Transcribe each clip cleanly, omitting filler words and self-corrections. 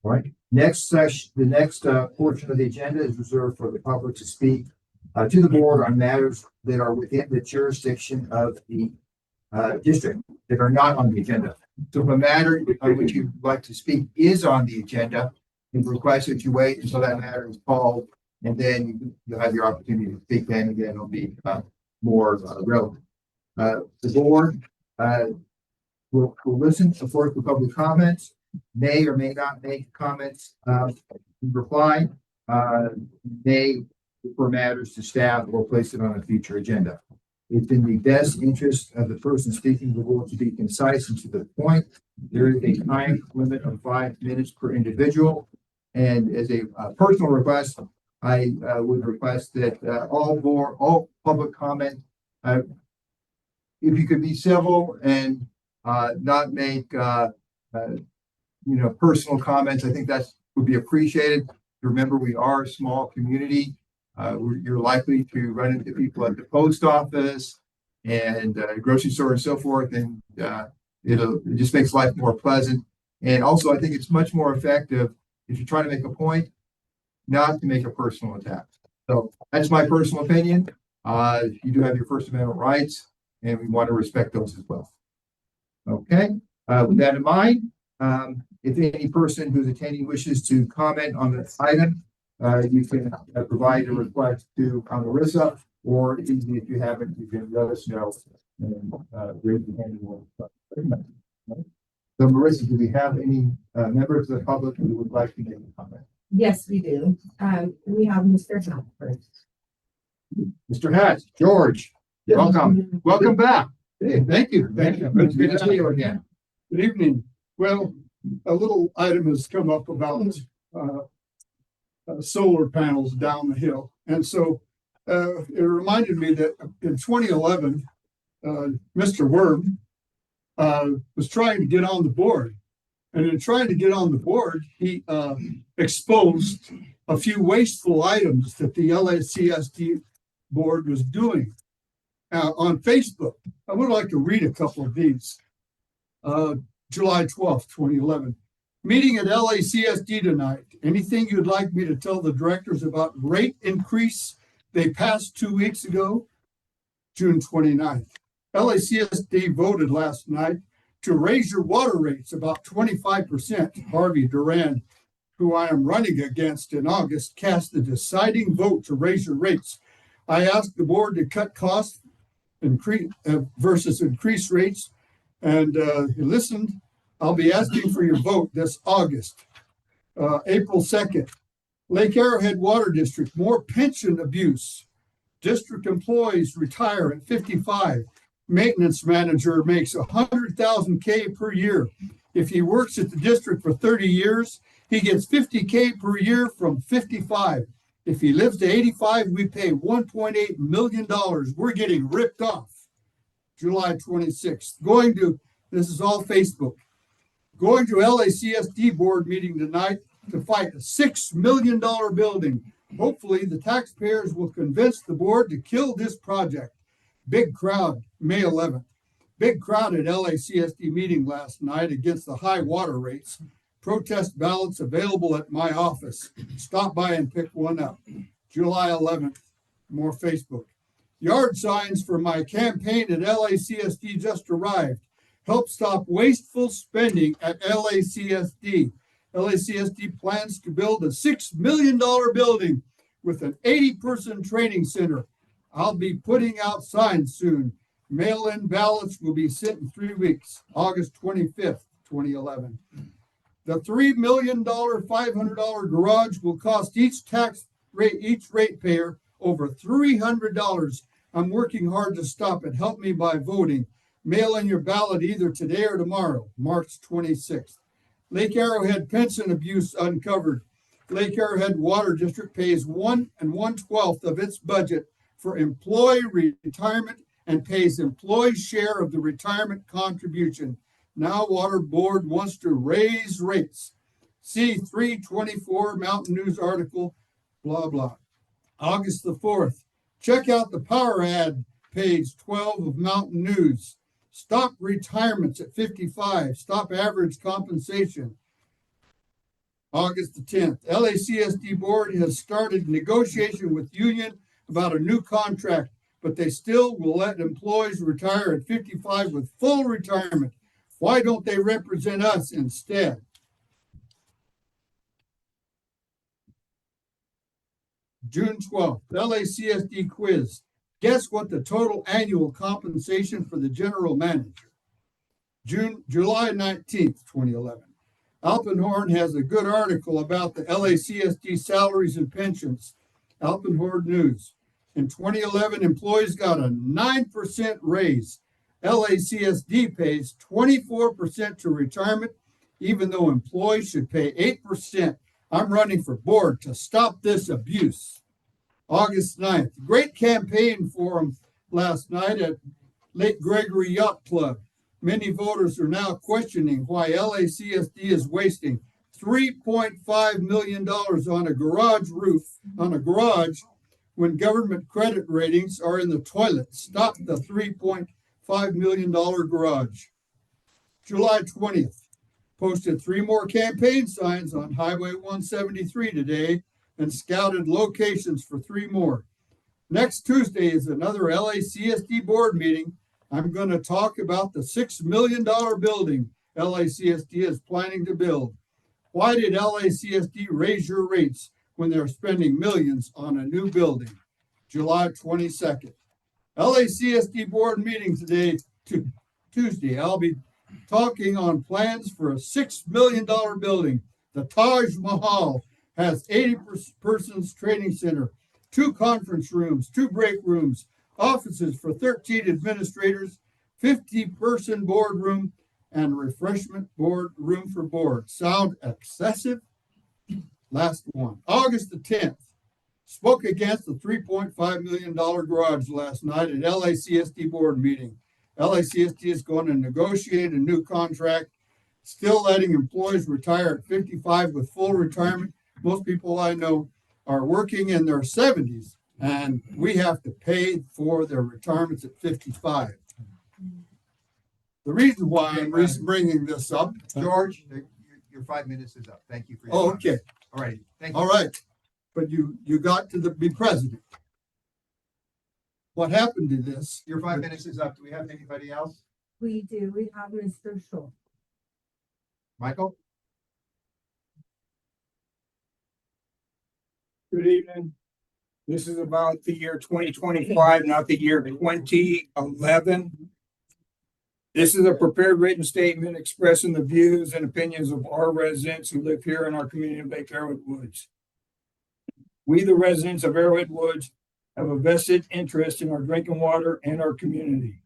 All right. Next session, the next portion of the agenda is reserved for the public to speak to the board on matters that are within the jurisdiction of the district that are not on the agenda. So if a matter on which you'd like to speak is on the agenda, we request that you wait until that matter is called, and then you'll have your opportunity to speak then, and then it'll be more relevant. The board will listen, of course, to public comments, may or may not make comments in reply, may refer matters to staff or place it on a future agenda. It's in the best interest of the person speaking the board to be concise and to the point. There is a time limit of 5 minutes per individual. And as a personal request, I would request that all public comment, if you could be civil and not make personal comments, I think that would be appreciated. Remember, we are a small community. You're likely to run into people at the post office and grocery store and so forth, and it just makes life more pleasant. And also, I think it's much more effective if you're trying to make a point, not to make a personal attack. So that's my personal opinion. You do have your First Amendment rights, and we want to respect those as well. Okay. With that in mind, if any person who's attending wishes to comment on this item, you can provide a request to Marissa, or if you haven't, you can let us know and raise your hand. So, Marissa, do we have any members of the public who would like to make a comment? Yes, we do. We have Mr. Hatch first. Mr. Hatch, George, welcome. Welcome back. Hey, thank you. Thank you. It's good to see you again. Good evening. Well, a little item has come up about solar panels down the hill. And so it reminded me that in 2011, Mr. Worm was trying to get on the board. And in trying to get on the board, he exposed a few wasteful items that the LACSD board was doing on Facebook. I would like to read a couple of these. July 12th, 2011. Meeting at LACSD tonight. Anything you'd like me to tell the directors about rate increase they passed 2 weeks ago? June 29th. LACSD voted last night to raise your water rates about 25%. Harvey Duran, who I am running against in August, cast the deciding vote to raise your rates. I asked the board to cut costs versus increase rates, and he listened. I'll be asking for your vote this August. April 2nd, Lake Arrowhead Water District, more pension abuse. District employees retire at 55. Maintenance manager makes $100,000 per year. If he works at the district for 30 years, he gets $50,000 per year from 55. If he lives to 85, we pay $1.8 million. We're getting ripped off. July 26th. This is all Facebook. Going to LACSD board meeting tonight to fight a $6 million building. Hopefully the taxpayers will convince the board to kill this project. Big crowd, May 11th. Big crowd at LACSD meeting last night against the high water rates. Protest ballots available at my office. Stop by and pick one up. July 11th, more Facebook. Yard signs for my campaign at LACSD just arrived. Help stop wasteful spending at LACSD. LACSD plans to build a $6 million building with an 80-person training center. I'll be putting out signs soon. Mail-in ballots will be sent in 3 weeks, August 25th, 2011. The $3 million $500 garage will cost each ratepayer over $300. I'm working hard to stop it. Help me by voting. Mail in your ballot either today or tomorrow, March 26th. Lake Arrowhead pension abuse uncovered. Lake Arrowhead Water District pays 1 1/12 of its budget for employee retirement and pays employee share of the retirement contribution. Now Water Board wants to raise rates. See 324 Mountain News article, blah, blah. August the 4th. Check out the power ad, page 12 of Mountain News. Stop retirements at 55. Stop average compensation. August the 10th, LACSD board has started negotiation with union about a new contract, but they still will let employees retire at 55 with full retirement. Why don't they represent us instead? June 12th, LACSD quiz. Guess what the total annual compensation for the general manager? July 19th, 2011. Alpenhorn has a good article about the LACSD salaries and pensions. Alpenhorn News. In 2011, employees got a 9% raise. LACSD pays 24% to retirement, even though employees should pay 8%. I'm running for board to stop this abuse. August 9th, great campaign forum last night at Lake Gregory Yacht Club. Many voters are now questioning why LACSD is wasting $3.5 million on a garage when government credit ratings are in the toilet. Stop the $3.5 million garage. July 20th, posted 3 more campaign signs on Highway 173 today and scouted locations for 3 more. Next Tuesday is another LACSD board meeting. I'm going to talk about the $6 million building LACSD is planning to build. Why did LACSD raise your rates when they're spending millions on a new building? July 22nd. LACSD board meeting today, Tuesday. I'll be talking on plans for a $6 million building. The Taj Mahal has 80 persons training center, 2 conference rooms, 2 break rooms, offices for 13 administrators, 50-person boardroom, and refreshment board room for board. Sound excessive? Last one. August the 10th. Spoke against the $3.5 million garage last night at LACSD board meeting. LACSD is going to negotiate a new contract, still letting employees retire at 55 with full retirement. Most people I know are working in their 70s, and we have to pay for their retirements at 55. The reason why I'm bringing this up, George, your 5 minutes is up. Thank you for your oh, time. okay, All right. Thank you. all right, but you got to be president. What happened to this? Your 5 minutes is up. Do we have anybody else? We do. We have Mr. Schultz. Michael? Good evening. This is about the year 2025, not the year 2011. This is a prepared written statement expressing the views and opinions of our residents who live here in our community of Lake Arrowhead Woods. We, the residents of Arrowhead Woods, have a vested interest in our drinking water and our community.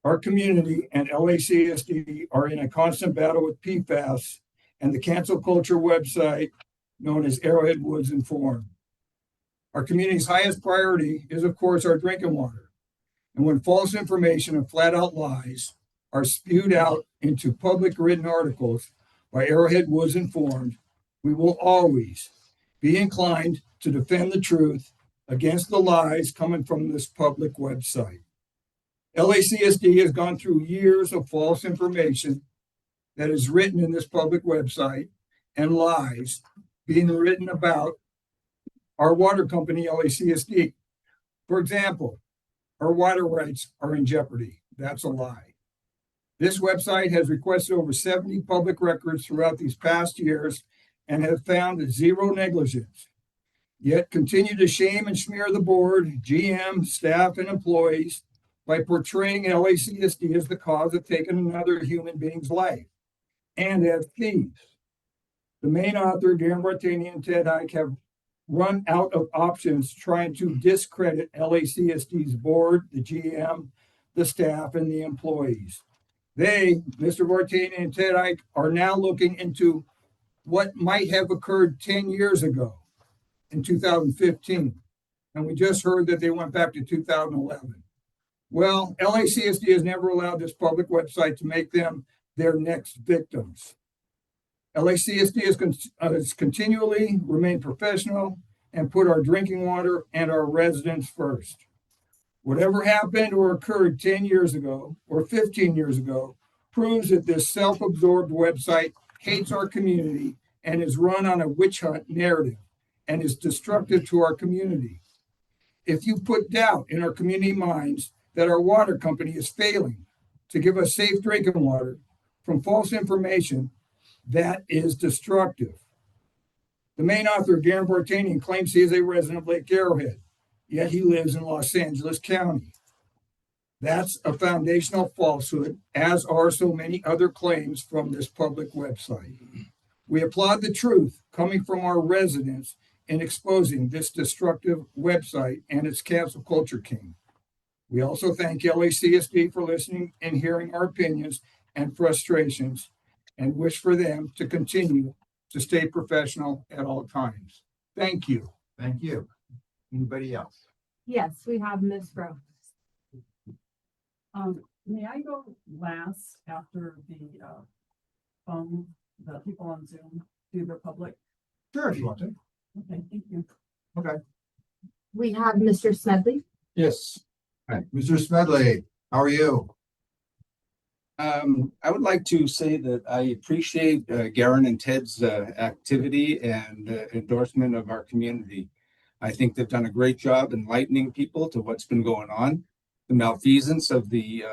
Our community and LACSD are in a constant battle with PFAS and the cancel culture website known as Arrowhead Woods Informed. Our community's highest priority is, of course, our drinking water. And when false information and flat out lies are spewed out into public written articles by Arrowhead Woods Informed, we will always be inclined to defend the truth against the lies coming from this public website. LACSD has gone through years of false information that is written in this public website and lies being written about our water company, LACSD. For example, our water rights are in jeopardy. That's a lie. This website has requested over 70 public records throughout these past years and has found 0 negligence, yet continue to shame and smear the board, GM, staff, and employees by portraying LACSD as the cause of taking another human being's life and as thieves. The main author, Garen Bartani and Ted Ike, have run out of options trying to discredit LACSD's board, the GM, the staff, and the employees. They, Mr. Bartani and Ted Ike, are now looking into what might have occurred 10 years ago in 2015. And we just heard that they went back to 2011. Well, LACSD has never allowed this public website to make them their next victims. LACSD has continually remained professional and put our drinking water and our residents first. Whatever happened or occurred 10 years ago or 15 years ago proves that this self-absorbed website hates our community and is run on a witch hunt narrative and is destructive to our community. If you put doubt in our community minds that our water company is failing to give us safe drinking water from false information, that is destructive. The main author, Garen Vartanian, claims he is a resident of Lake Arrowhead, yet he lives in Los Angeles County. That's a foundational falsehood, as are so many other claims from this public website. We applaud the truth coming from our residents in exposing this destructive website and its cancel culture king. We also thank LACSD for listening and hearing our opinions and frustrations, and wish for them to continue to stay professional at all times. Thank you. Thank you. Anybody else? Yes, we have Ms. Gross. May I go last after the people on Zoom do their public? Sure, if you want to. Okay, thank you. We have Mr. Smedley. Yes. Hi, Mr. Smedley, how are you? I would like to say that I appreciate Garen and Ted's activity and endorsement of our community. I think they've done a great job enlightening people to what's been going on. The malfeasance of the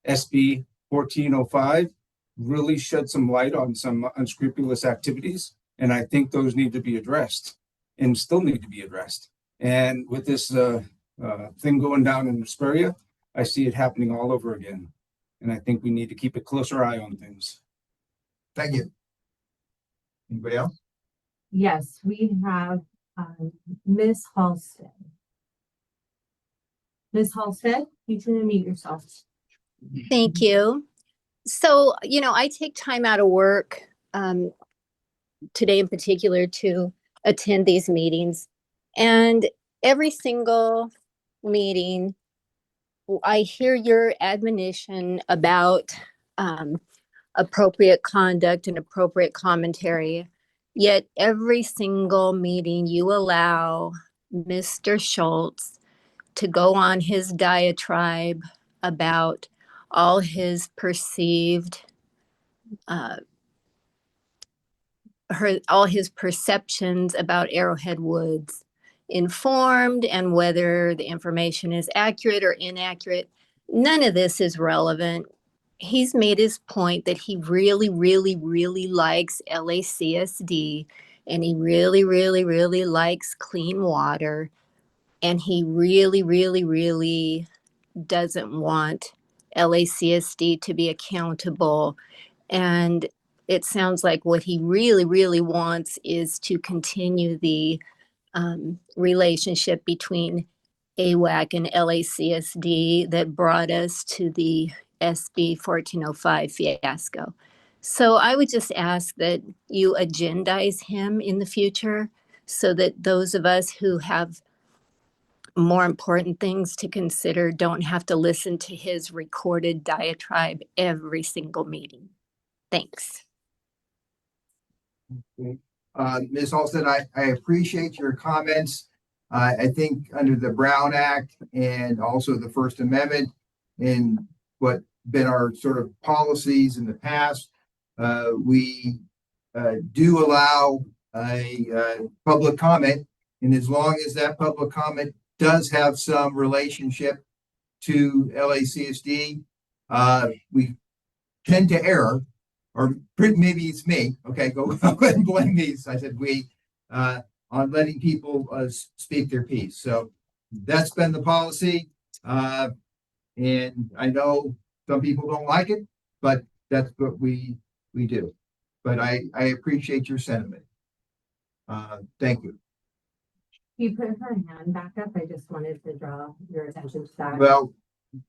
SB 1405 really shed some light on some unscrupulous activities, and I think those need to be addressed and still need to be addressed. And with this thing going down in Hesperia, I see it happening all over again. And I think we need to keep a closer eye on things. Thank you. Anybody else? Yes, we have Ms. Halstead. Ms. Halstead, you can unmute yourself. Thank you. So, I take time out of work today in particular to attend these meetings. And every single meeting, I hear your admonition about appropriate conduct and appropriate commentary. Yet every single meeting you allow Mr. Schultz to go on his diatribe about all his perceived, all his perceptions about Arrowhead Woods, informed and whether the information is accurate or inaccurate. None of this is relevant. He's made his point that he really, really, really likes LACSD, and he really, really, really likes clean water. And he really, really, really doesn't want LACSD to be accountable. And it sounds like what he really, really wants is to continue the relationship between AWAC and LACSD that brought us to the SB 1405 fiasco. So I would just ask that you agendize him in the future so that those of us who have more important things to consider don't have to listen to his recorded diatribe every single meeting. Thanks. Ms. Halstead, I appreciate your comments. I think under the Brown Act and also the First Amendment and what been our sort of policies in the past, we do allow a public comment. And as long as that public comment does have some relationship to LACSD, we tend to err, or maybe it's me. Okay, go ahead and blame me. So I said we on letting people speak their piece. So that's been the policy, and I know some people don't like it, but that's what we do. But I appreciate your sentiment. Thank you. You put her hand back up. I just wanted to draw your attention to that. Well,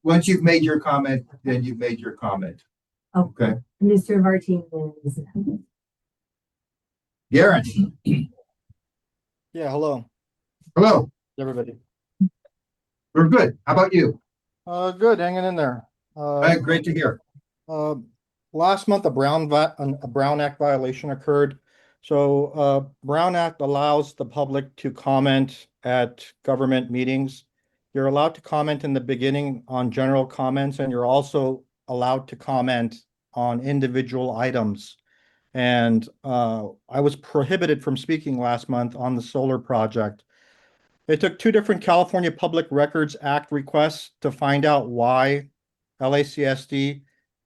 once you've made your comment, then you've made your comment. Okay. Mr. Martinez. Garen, Yeah, hello, hello. everybody. We're good. How about you? Good, hanging in there. Great to hear. Last month, a Brown Act violation occurred. So, Brown Act allows the public to comment at government meetings. You're allowed to comment in the beginning on general comments, and you're also allowed to comment on individual items. And I was prohibited from speaking last month on the solar project. It took two different California Public Records Act requests to find out why LACSD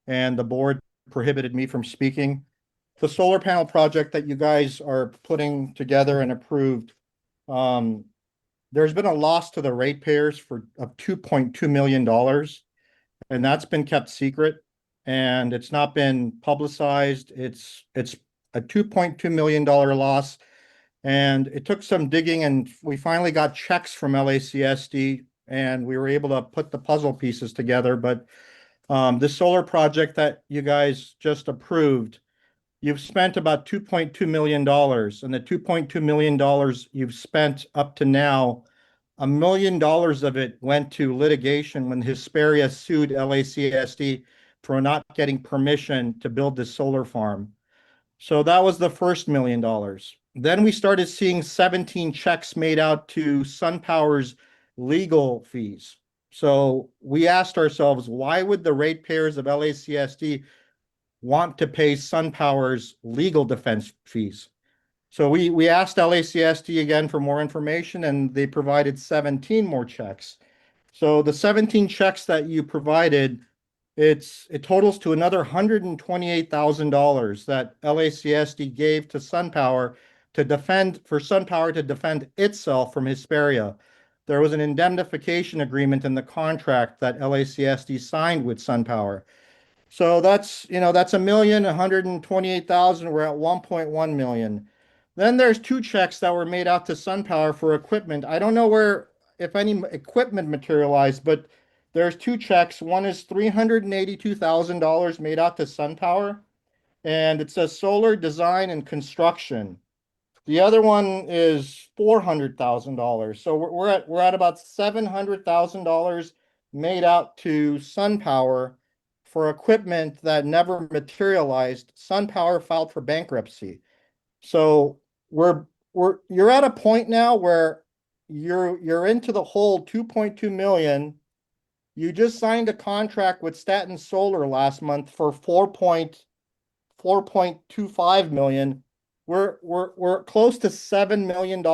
and the board prohibited me from speaking. The solar panel project that you guys are putting together and approved, there's been a loss to the ratepayers of $2.2 million, and that's been kept secret, and it's not been publicized. It's a $2.2 million loss. And it took some digging, and we finally got checks from LACSD, and we were able to put the puzzle pieces together. But the solar project that you guys just approved, you've spent about $2.2 million, and the $2.2 million you've spent up to now, $1 million of it went to litigation when Hesperia sued LACSD for not getting permission to build this solar farm. So that was the first $1 million. Then we started seeing 17 checks made out to SunPower's legal fees. So we asked ourselves, why would the ratepayers of LACSD want to pay SunPower's legal defense fees? So we asked LACSD again for more information, and they provided 17 more checks. So the 17 checks that you provided, it totals to another $128,000 that LACSD gave to SunPower for SunPower to defend itself from Hesperia. There was an indemnification agreement in the contract that LACSD signed with SunPower. So that's $1,128,000. We're at 1.1 million. Then there's two checks that were made out to SunPower for equipment. I don't know if any equipment materialized, but there's two checks. One is $382,000 made out to SunPower, and it says solar design and construction. The other one is $400,000. So we're at about $700,000 made out to SunPower for equipment that never materialized. SunPower filed for bankruptcy. So you're at a point now where you're into the whole 2.2 million. You just signed a contract with Staten Solar last month for 4.25 million. We're close to $7 million,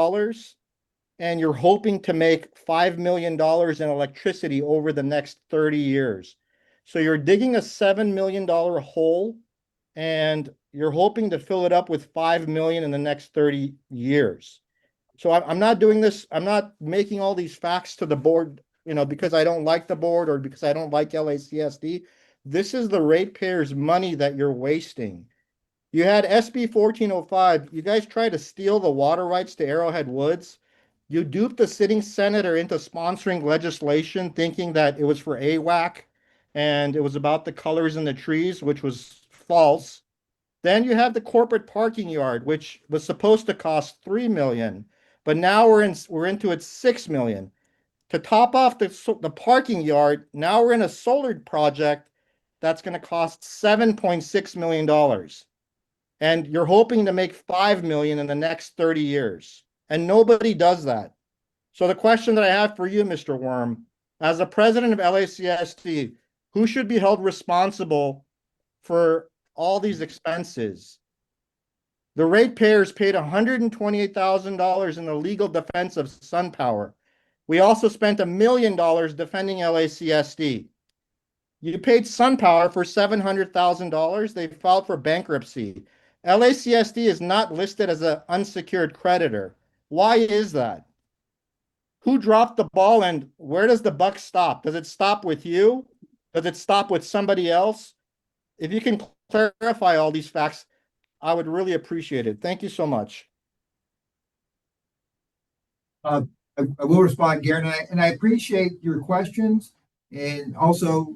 and you're hoping to make $5 million in electricity over the next 30 years. So you're digging a $7 million hole, and you're hoping to fill it up with 5 million in the next 30 years. So I'm not doing this. I'm not making all these facts to the board, because I don't like the board or because I don't like LACSD. This is the ratepayers' money that you're wasting. You had SB 1405. You guys tried to steal the water rights to Arrowhead Woods. You duped the sitting senator into sponsoring legislation thinking that it was for AWAC and it was about the colors in the trees, which was false. Then you have the corporate parking yard, which was supposed to cost $3 million, but now we're into it $6 million. To top off the parking yard, now we're in a solar project that's going to cost $7.6 million. And you're hoping to make 5 million in the next 30 years. And nobody does that. So the question that I have for you, Mr. Worm, as the president of LACSD, who should be held responsible for all these expenses? The ratepayers paid $128,000 in the legal defense of SunPower. We also spent $1 million defending LACSD. You paid SunPower for $700,000. They filed for bankruptcy. LACSD is not listed as an unsecured creditor. Why is that? Who dropped the ball, and where does the buck stop? Does it stop with you? Does it stop with somebody else? If you can clarify all these facts, I would really appreciate it. Thank you so much. I will respond, Garen, and I appreciate your questions and also,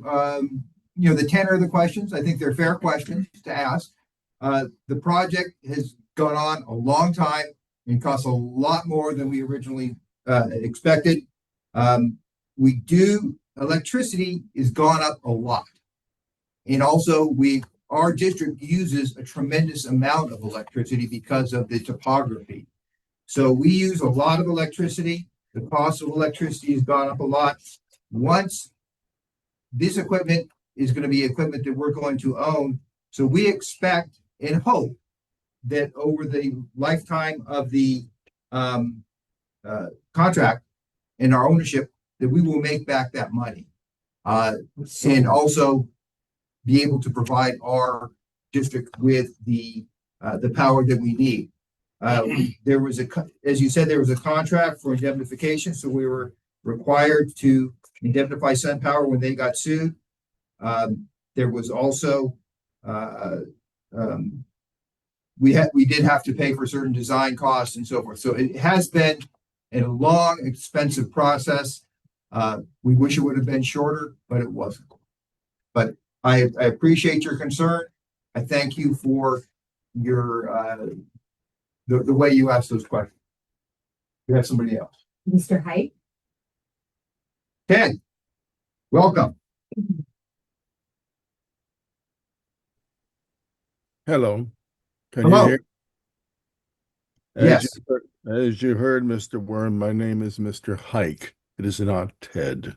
the tenor of the questions. I think they're fair questions to ask. The project has gone on a long time and costs a lot more than we originally expected. Electricity has gone up a lot. And also our district uses a tremendous amount of electricity because of the topography. So we use a lot of electricity. The cost of electricity has gone up a lot. Once this equipment is going to be equipment that we're going to own, so we expect and hope that over the lifetime of the contract and our ownership, that we will make back that money. And also be able to provide our district with the power that we need. There was as you said, there was a contract for indemnification, so we were required to indemnify Sun Power when they got sued. There was also, we did have to pay for certain design costs and so forth. So it has been a long, expensive process. We wish it would have been shorter, but it wasn't. But I appreciate your concern. I thank you for your, the way you asked those questions. We have somebody else. Mr. Height? Ted, welcome. Hello. Can Hello. you hear? Yes. As you heard, Mr. Worm, my name is Mr. Hike. It is not Ted.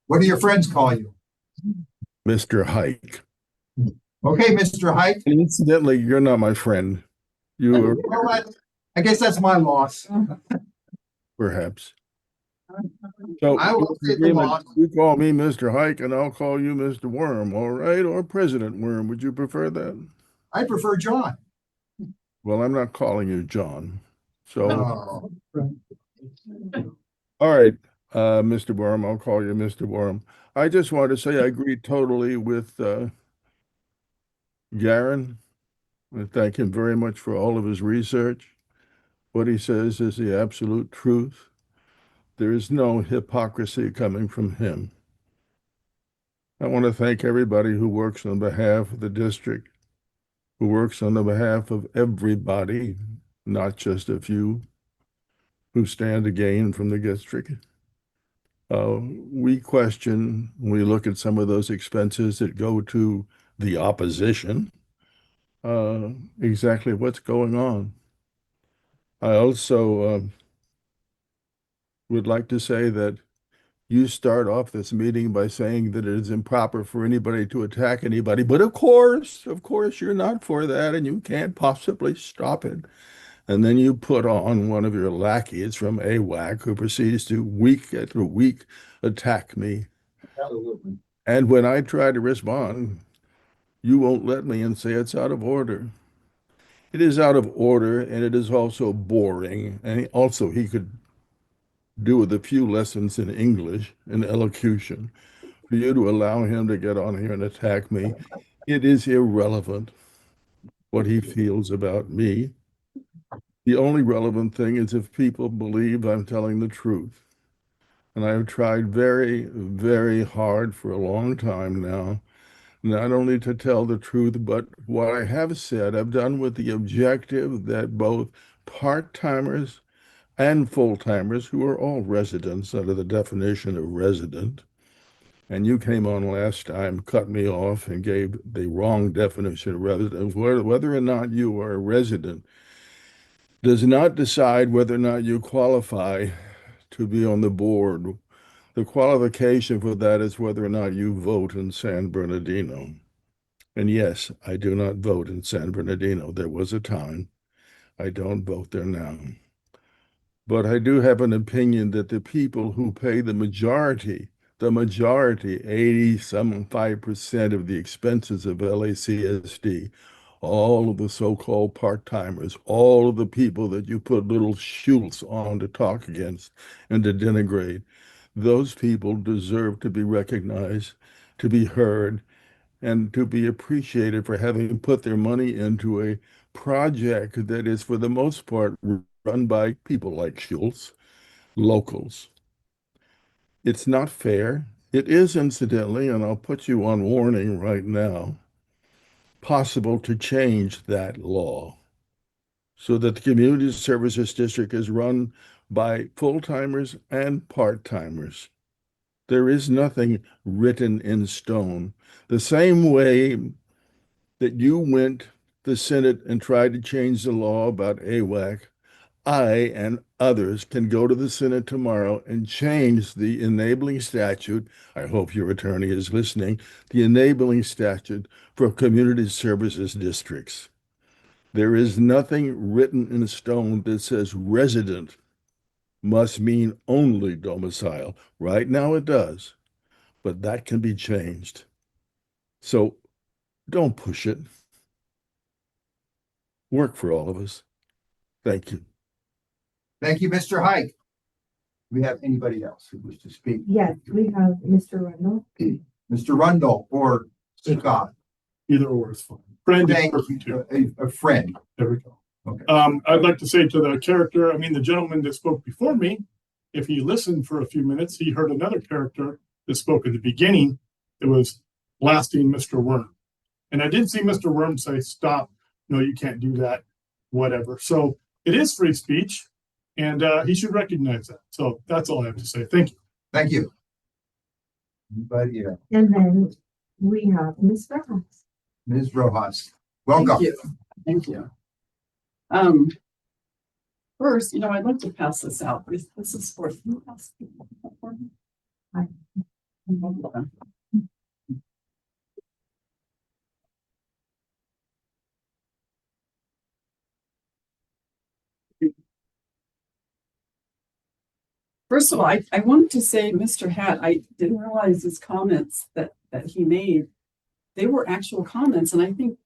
What do your friends call you? Mr. Hike. Okay, Mr. Height. And incidentally, you're not my friend. You are Well, I guess that's my loss. perhaps. So I will take the loss. you call me Mr. Hike and I'll call you Mr. Worm, all right? Or President Worm. Would you prefer that? I prefer John. Well, I'm not calling you John. So, Oh, all right, Mr. Worm, I'll call you Mr. Worm. I just want to say I agree totally with Garen. I thank him very much for all of his research. What he says is the absolute truth. There is no hypocrisy coming from him. I want to thank everybody who works on behalf of the district, who works on the behalf of everybody, not just a few who stand to gain from the district. We question, we look at some of those expenses that go to the opposition, exactly what's going on. I also would like to say that you start off this meeting by saying that it is improper for anybody to attack anybody. But of course, you're not for that and you can't possibly stop it. And then you put on one of your lackeys from AWAC who proceeds to week after week attack me. absolutely. And when I try to respond, you won't let me and say it's out of order. It is out of order and it is also boring. And also he could do with a few lessons in English and elocution. For you to allow him to get on here and attack me, it is irrelevant what he feels about me. The only relevant thing is if people believe I'm telling the truth. And I have tried very, very hard for a long time now, not only to tell the truth, but what I have said, I've done with the objective that both part-timers and full-timers, who are all residents under the definition of resident, and you came on last time, cut me off, and gave the wrong definition of resident. Whether or not you are a resident does not decide whether or not you qualify to be on the board. The qualification for that is whether or not you vote in San Bernardino. And yes, I do not vote in San Bernardino. There was a time. I don't vote there now. But I do have an opinion that the people who pay the majority, 80-some-5% of the expenses of LACSD, all of the so-called part-timers, all of the people that you put little shields on to talk against and to denigrate, those people deserve to be recognized, to be heard, and to be appreciated for having put their money into a project that is, for the most part, run by people like Schultz, locals. It's not fair. It is, incidentally, and I'll put you on warning right now, possible to change that law so that the Community Services District is run by full-timers and part-timers. There is nothing written in stone. The same way that you went the Senate and tried to change the law about AWAC, I and others can go to the Senate tomorrow and change the enabling statute. I hope your attorney is listening. The enabling statute for community services districts. There is nothing written in stone that says resident must mean only domicile. Right now it does, but that can be changed. So don't push it. Work for all of us. Thank you. Thank you, Mr. Hike. Do we have anybody else who wishes to speak? Yes, we have Mr. Rundle. Mr. Rundle or Scott? Either or is fine. Brandon's Thank perfect too. a friend. There we go. Okay. I'd like to say to the character, I mean, the gentleman that spoke before me, if he listened for a few minutes, he heard another character that spoke at the beginning that was blasting Mr. Worm. And I did see Mr. Worm say, stop, no, you can't do that, whatever. So it is free speech, and he should recognize that. So that's all I have to say. Thank you. Thank you. Anybody else? And then we have Ms. Rojas. Ms. Rojas, welcome. Thank you. First, I'd like to pass this out. This is for, can you pass it for me? Hi. First of all, I wanted to say, Mr. Hatt, I didn't realize his comments that he made, they were actual comments. And I think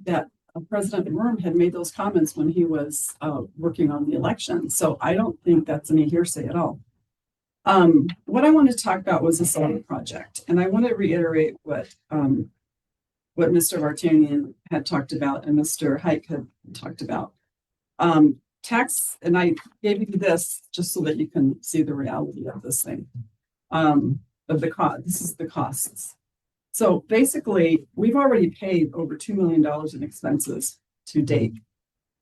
that President Worm had made those comments when he was working on the election. So I don't think that's any hearsay at all. What I want to talk about was the solar project. And I want to reiterate what Mr. Vartanian had talked about and Mr. Hike had talked about. Tax, and I gave you this just so that you can see the reality of this thing, of the cost. This is the costs. So basically, we've already paid over $2 million in expenses to date.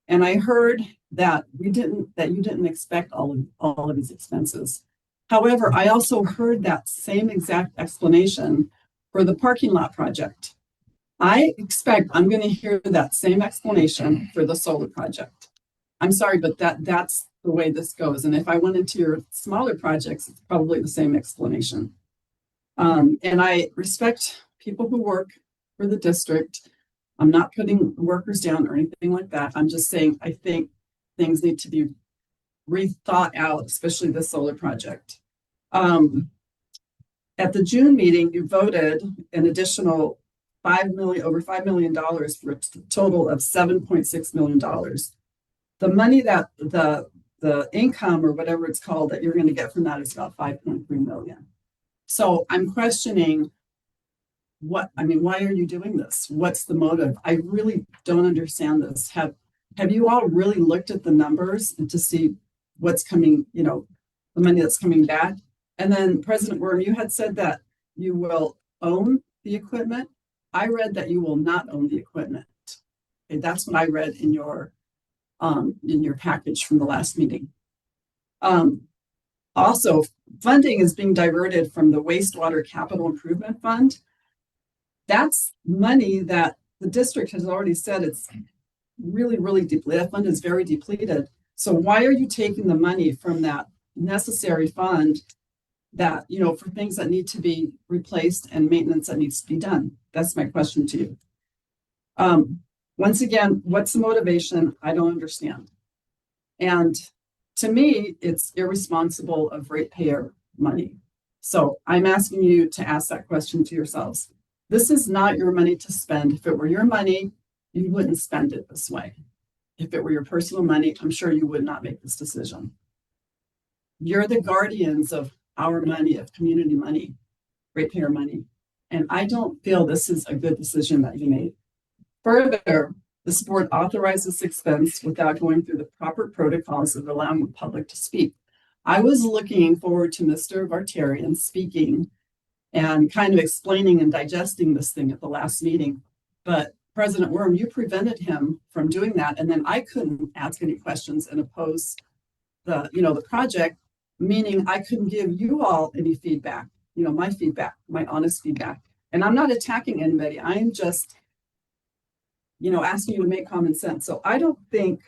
And I heard that you didn't expect all of these expenses. However, I also heard that same exact explanation for the parking lot project. I expect I'm going to hear that same explanation for the solar project. I'm sorry, but that's the way this goes. And if I went into your smaller projects, it's probably the same explanation. And I respect people who work for the district. I'm not putting workers down or anything like that. I'm just saying, I think things need to be rethought out, especially the solar project. At the June meeting, you voted an additional over $5 million for a total of $7.6 million. The money that the income or whatever it's called that you're going to get from that is about 5.3 million. So I'm questioning why are you doing this? What's the motive? I really don't understand this. Have you all really looked at the numbers and to see what's coming, the money that's coming back? And then President Worm, you had said that you will own the equipment. I read that you will not own the equipment. Okay, that's what I read in your package from the last meeting. Also, funding is being diverted from the wastewater capital improvement fund. That's money that the district has already said it's really, really depleted. That fund is very depleted. So why are you taking the money from that necessary fund that, for things that need to be replaced and maintenance that needs to be done? That's my question to you. Once again, what's the motivation? I don't understand. And to me, it's irresponsible of ratepayer money. So I'm asking you to ask that question to yourselves. This is not your money to spend. If it were your money, you wouldn't spend it this way. If it were your personal money, I'm sure you would not make this decision. You're the guardians of our money, of community money, ratepayer money. And I don't feel this is a good decision that you made. Further, this board authorized this expense without going through the proper protocols of allowing the public to speak. I was looking forward to Mr. Vartanian speaking and kind of explaining and digesting this thing at the last meeting. But President Worm, you prevented him from doing that. And then I couldn't ask any questions and oppose the project, meaning I couldn't give you all any feedback, my feedback, my honest feedback. And I'm not attacking anybody. I am just asking you to make common sense. So I don't think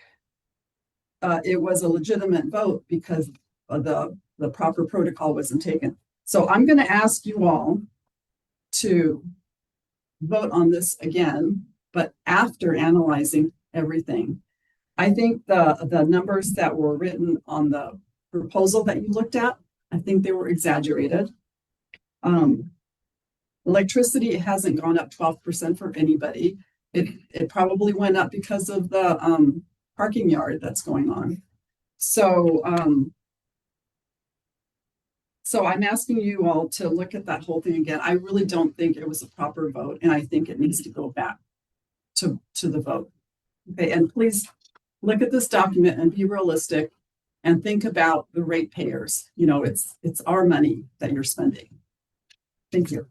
it was a legitimate vote because the proper protocol wasn't taken. So I'm going to ask you all to vote on this again, but after analyzing everything. I think the numbers that were written on the proposal that you looked at, I think they were exaggerated. Electricity hasn't gone up 12% for anybody. It probably went up because of the parking yard that's going on. So I'm asking you all to look at that whole thing again. I really don't think it was a proper vote, and I think it needs to go back to the vote. Okay, and please look at this document and be realistic and think about the ratepayers. You know, it's our money that you're spending. Thank you.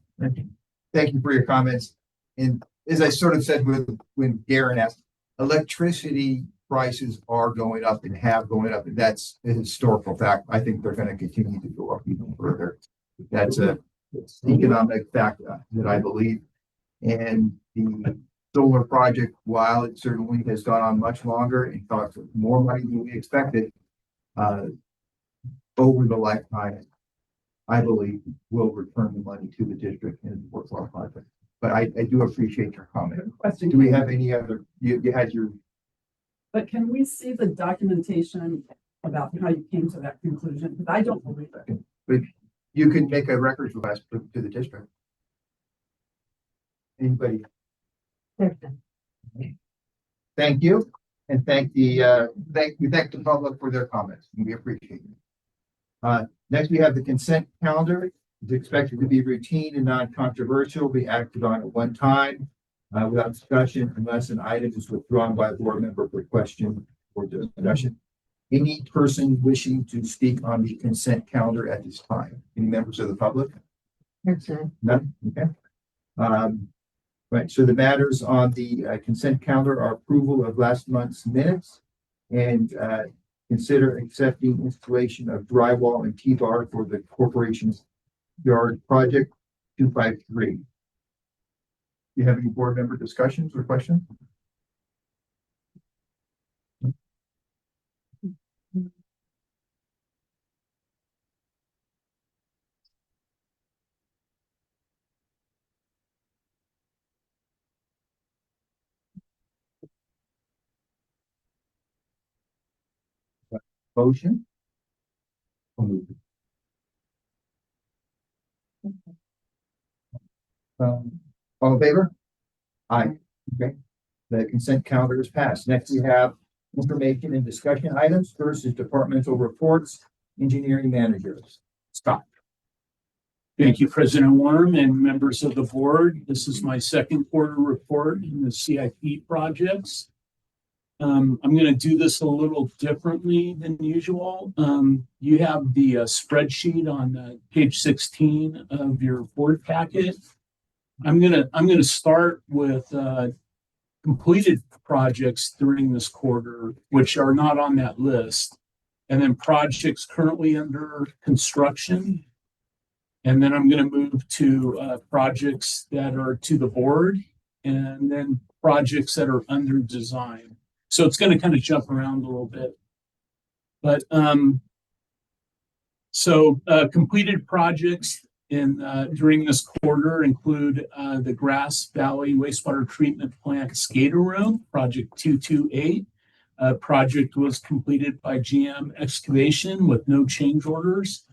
Thank you for your comments. And as I sort of said when Garen asked, electricity prices are going up and have going up, and that's a historical fact. I think they're going to continue to go up even further. That's a economic fact that I believe. And the solar project, while it certainly has gone on much longer and cost more money than we expected, over the lifetime, I believe will return the money to the district and the worthwhile project. But I do appreciate your comment. Question. Do we have any other? You had your. But can we see the documentation about how you came to that conclusion? Because I don't believe it. But you can make a records request to the district. Anybody? Thank you, and thank the public for their comments. We appreciate it. Next, we have the consent calendar. It's expected to be routine and non-controversial, be acted on at one time without discussion unless an item is withdrawn by a board member for question or discussion. Any person wishing to speak on the consent calendar at this time? Any members of the public? None? Okay. Right, so the matters on the consent calendar are approval of last month's minutes and consider accepting installation of drywall and T-bar for the corporation's yard project 253. Do you have any board member discussions or questions? Motion? All in favor? Aye. Okay. The consent calendar is passed. Next, we have information and discussion items. First is departmental reports, engineering managers. Scott. Thank you, President Worm and members of the board. This is my second quarter report in the CIP projects. I'm going to do this a little differently than usual. You have the spreadsheet on page 16 of your board packet. I'm going to start with completed projects during this quarter, which are not on that list, and then projects currently under construction. And then I'm going to move to projects that are to the board, and then projects that are under design. So it's going to kind of jump around a little bit. But completed projects during this quarter include the Grass Valley Wastewater Treatment Plant Skater Room, project 228. Project was completed by GM Excavation with no change orders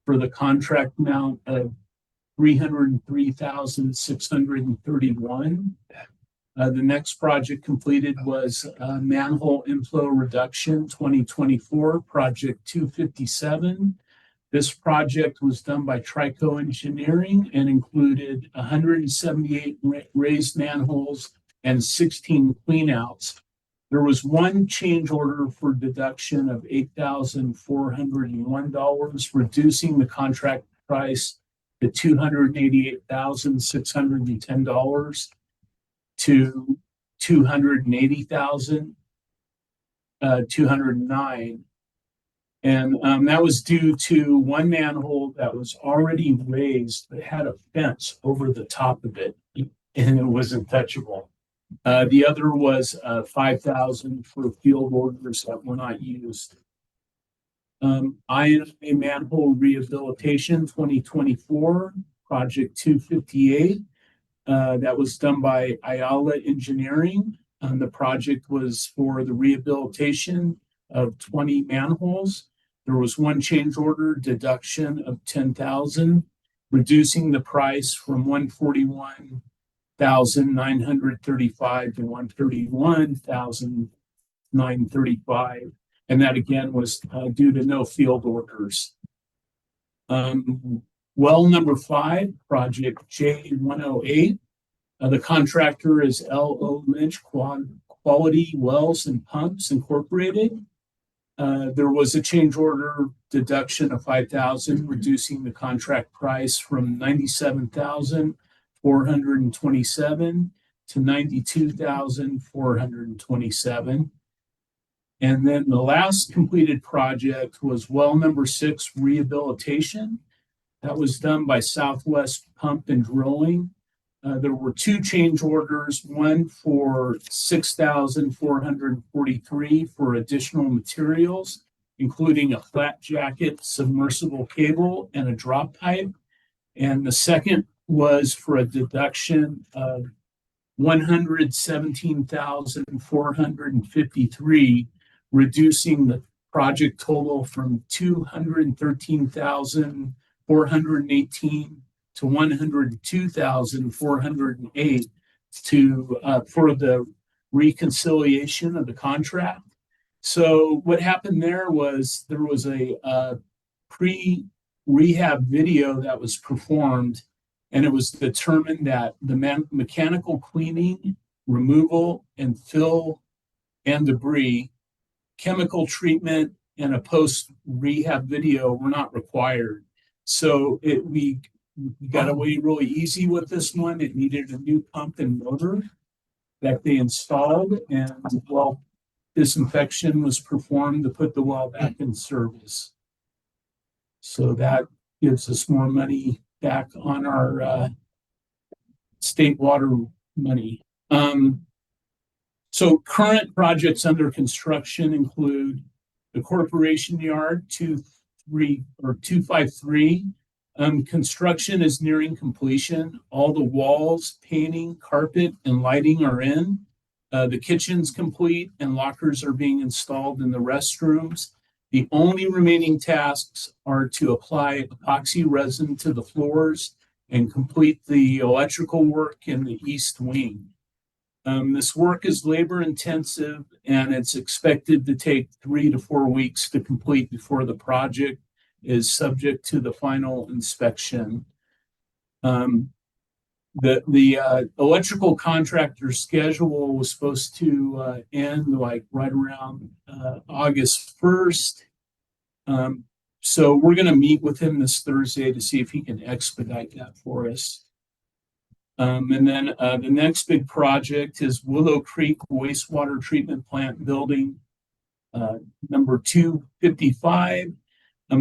for the contract amount of $303,631. The next project completed was Manhole Inflow Reduction 2024, project 257. This project was done by Trico Engineering and included 178 raised manholes and 16 cleanouts. There was one change order for deduction of $8,401, reducing the contract price to $288,610 to $280,209. And that was due to one manhole that was already raised but had a fence over the top of it, and it wasn't touchable. The other was $5,000 for field orders that were not used. INA Manhole Rehabilitation 2024, project 258. That was done by Ayala Engineering. The project was for the rehabilitation of 20 manholes. There was one change order deduction of 10,000, reducing the price from 141,935 to 131,935. And that again was due to no field orders. Well number 5, project J108. The contractor is L.O. Lynch Quality Wells and Pumps Incorporated. There was a change order deduction of 5,000, reducing the contract price from 97,427 to 92,427. And then the last completed project was well number 6, rehabilitation. That was done by Southwest Pump and Drilling. There were 2 change orders, one for 6,443 for additional materials, including a flat jacket, submersible cable, and a drop pipe. And the second was for a deduction of 117,453, reducing the project total from 213,418 to 102,408 for the reconciliation of the contract. So what happened there was a pre-rehab video that was performed, and it was determined that the mechanical cleaning, removal, and fill and debris, chemical treatment, and a post-rehab video were not required. So we got away really easy with this one. It needed a new pump and motor that they installed, and well disinfection was performed to put the well back in service. So that gives us more money back on our state water money. So current projects under construction include the Corporation Yard 253. Construction is nearing completion. All the walls, painting, carpet, and lighting are in. The kitchen's complete and lockers are being installed in the restrooms. The only remaining tasks are to apply epoxy resin to the floors and complete the electrical work in the east wing. This work is labor intensive, and it's expected to take 3 to 4 weeks to complete before the project is subject to the final inspection. The electrical contractor schedule was supposed to end like right around August 1st. So we're going to meet with him this Thursday to see if he can expedite that for us. And then the next big project is Willow Creek Wastewater Treatment Plant Building number 255.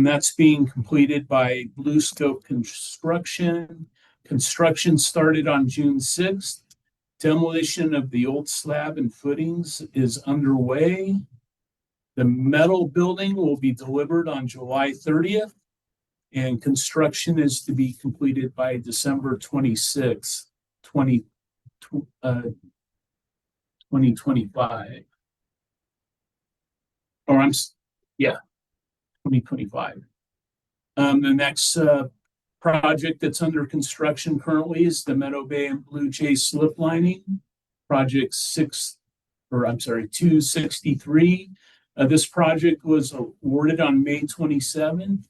That's being completed by Blue Scope Construction. Construction started on June 6th. Demolition of the old slab and footings is underway. The metal building will be delivered on July 30th, and construction is to be completed by December 26th, 2025. Or 2025. The next project that's under construction currently is the Meadow Bay and Blue Jay slip lining, project 263. This project was awarded on May 27th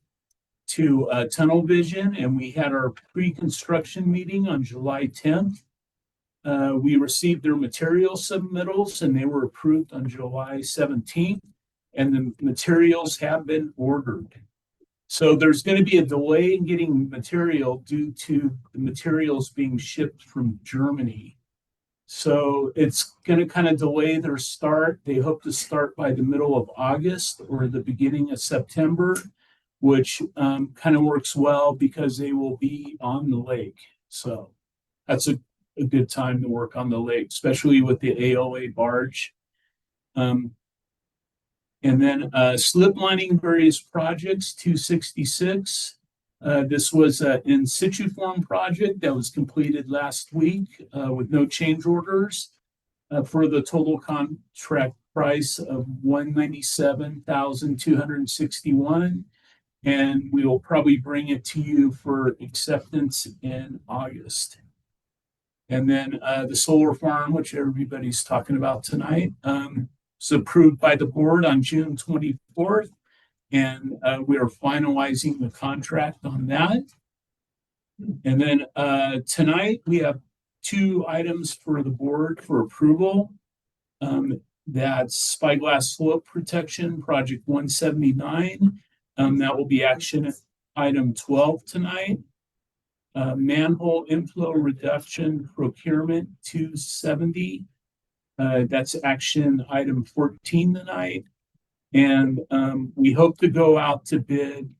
to Tunnel Vision, and we had our pre-construction meeting on July 10th. We received their material submittals, and they were approved on July 17th, and the materials have been ordered. So there's going to be a delay in getting material due to the materials being shipped from Germany. So it's going to kind of delay their start. They hope to start by the middle of August or the beginning of September, which kind of works well because they will be on the lake. So that's a good time to work on the lake, especially with the AOA barge. And then slip lining various projects, 266. This was an in situ form project that was completed last week with no change orders. for the total contract price of $197,261. And we will probably bring it to you for acceptance in August. And then the solar farm, which everybody's talking about tonight, was approved by the board on June 24th. And we are finalizing the contract on that. And then tonight we have 2 items for the board for approval. That's Spyglass Slope Protection, Project 179. That will be action item 12 tonight. Manhole inflow reduction procurement 270. That's action item 14 tonight. And we hope to go out to bid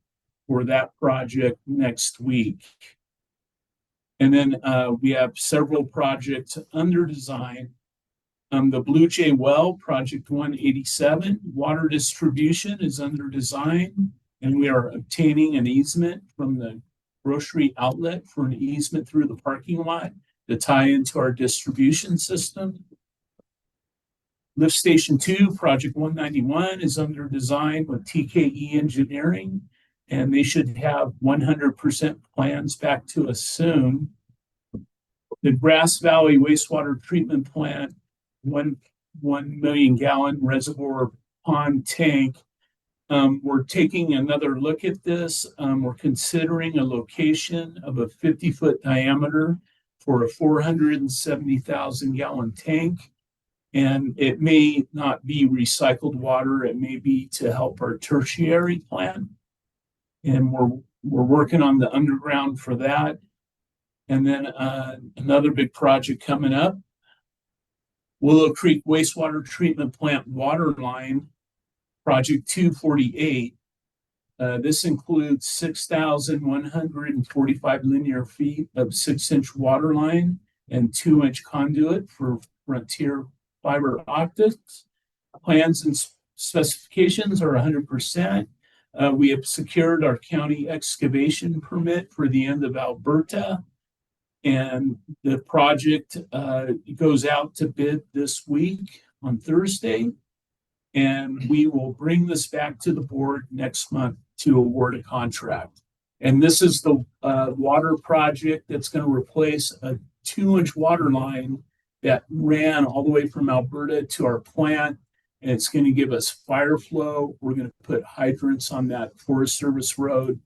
for that project next week. And then we have several projects under design. The Blue Jay Well, Project 187, water distribution is under design, and we are obtaining an easement from the grocery outlet for an easement through the parking lot to tie into our distribution system. Lift Station 2, Project 191 is under design with TKE Engineering, and they should have 100% plans back to us soon. The Grass Valley Wastewater Treatment Plant, 1 million gallon reservoir pond tank. We're taking another look at this. We're considering a location of a 50-foot diameter for a 470,000 gallon tank. And it may not be recycled water. It may be to help our tertiary plant. And we're working on the underground for that. And then another big project coming up, Willow Creek Wastewater Treatment Plant water line, Project 248. This includes 6,145 linear feet of 6-inch water line and 2-inch conduit for Frontier fiber optics. Plans and specifications are 100%. We have secured our county excavation permit for the end of Alberta. And the project goes out to bid this week on Thursday. And we will bring this back to the board next month to award a contract. And this is the water project that's going to replace a 2-inch water line that ran all the way from Alberta to our plant. And it's going to give us fire flow. We're going to put hydrants on that Forest Service road.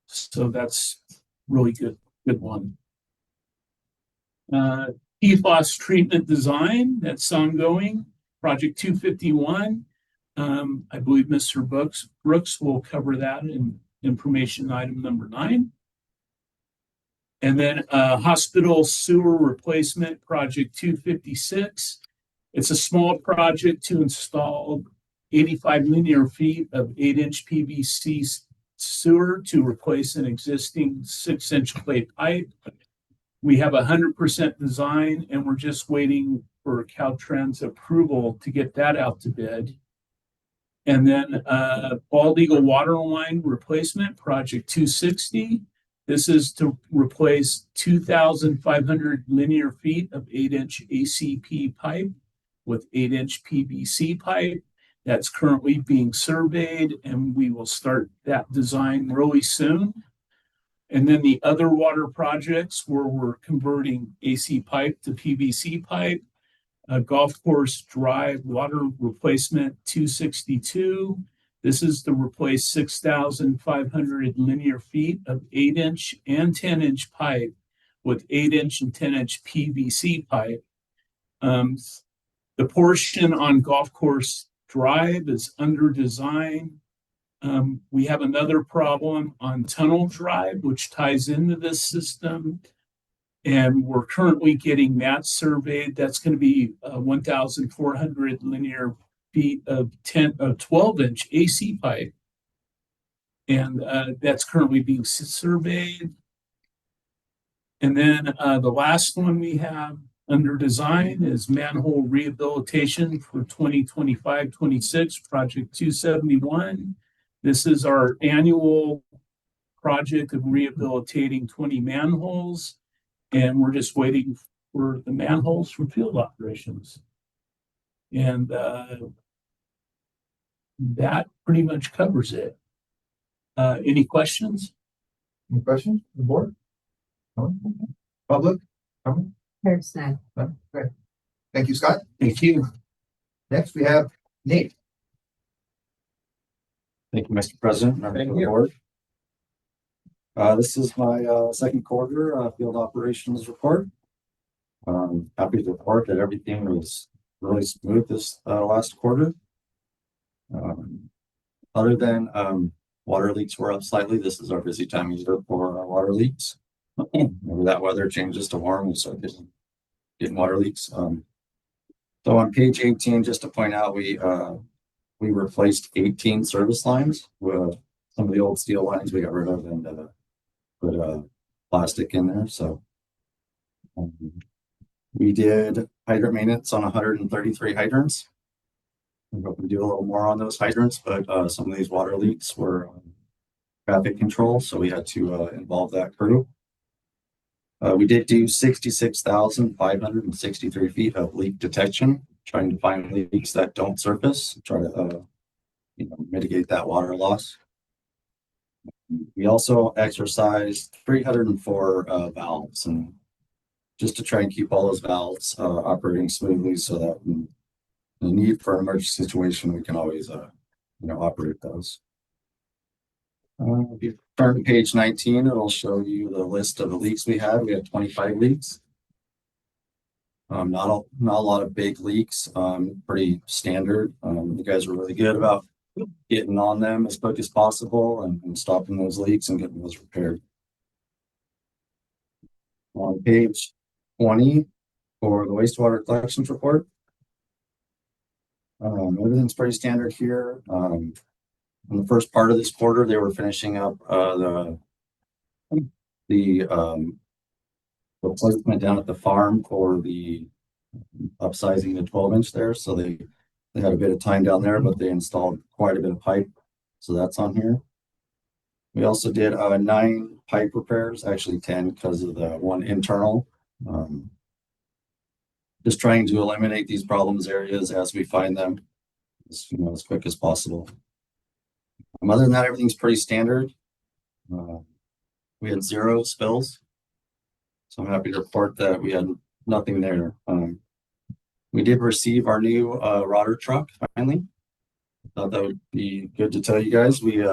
So that's really good one. PFAS treatment design, that's ongoing. Project 251. I believe Mr. Brooks will cover that in information item number 9. And then hospital sewer replacement, Project 256. It's a small project to install 85 linear feet of 8-inch PVC sewer to replace an existing 6-inch plate pipe. We have 100% design, and we're just waiting for Caltrans approval to get that out to bid. And then Bald Eagle water line replacement, Project 260. This is to replace 2,500 linear feet of 8-inch ACP pipe with 8-inch PVC pipe. That's currently being surveyed, and we will start that design really soon. And then the other water projects where we're converting AC pipe to PVC pipe, Golf Course Drive water replacement 262. This is to replace 6,500 linear feet of 8-inch and 10-inch pipe with 8-inch and 10-inch PVC pipe. The portion on Golf Course Drive is under design. We have another problem on Tunnel Drive, which ties into this system. And we're currently getting that surveyed. That's going to be 1,400 linear feet of 12-inch AC pipe. And that's currently being surveyed. And then the last one we have under design is manhole rehabilitation for 2025-26, Project 271. This is our annual project of rehabilitating 20 manholes. And we're just waiting for the manholes for field operations. And that pretty much covers it. Any questions? Any questions, from the board? No? Public? Comment? There's none. No? Okay. Thank you, Scott. Thank you. Next, we have Nate. Thank you, Mr. President, members Thank of the you. board. This is my second quarter field operations report. Happy to report that everything was really smooth this last quarter. Other than water leaks were up slightly. This is our busy time of year for water leaks. Whenever that weather changes to warm, we start getting water leaks. So on page 18, just to point out, we replaced 18 service lines with some of the old steel lines we got rid of and put plastic in there. So we did hydrant maintenance on 133 hydrants. We hope to do a little more on those hydrants, but some of these water leaks were traffic control, so we had to involve that crew. We did do 66,563 feet of leak detection, trying to find leaks that don't surface, try to mitigate that water loss. We also exercised 304 valves, and just to try and keep all those valves operating smoothly, so that in the need for an emergency situation, we can always operate those. If you turn to page 19, it'll show you the list of the leaks we had. We had 25 leaks. Not a lot of big leaks, pretty standard. You guys were really good about getting on them as quick as possible and stopping those leaks and getting those repaired. On page 20 for the wastewater collections report. Everything's pretty standard here. In the first part of this quarter, they were finishing up the replacement down at the farm for the upsizing the 12-inch there. So they had a bit of time down there, but they installed quite a bit of pipe. So that's on here. We also did 9 pipe repairs, actually 10 because of the one internal. Just trying to eliminate these problems areas as we find them as quick as possible. Other than that, everything's pretty standard. We had 0 spills. So I'm happy to report that we had nothing there. We did receive our new rotor truck finally. Thought that would be good to tell you guys. We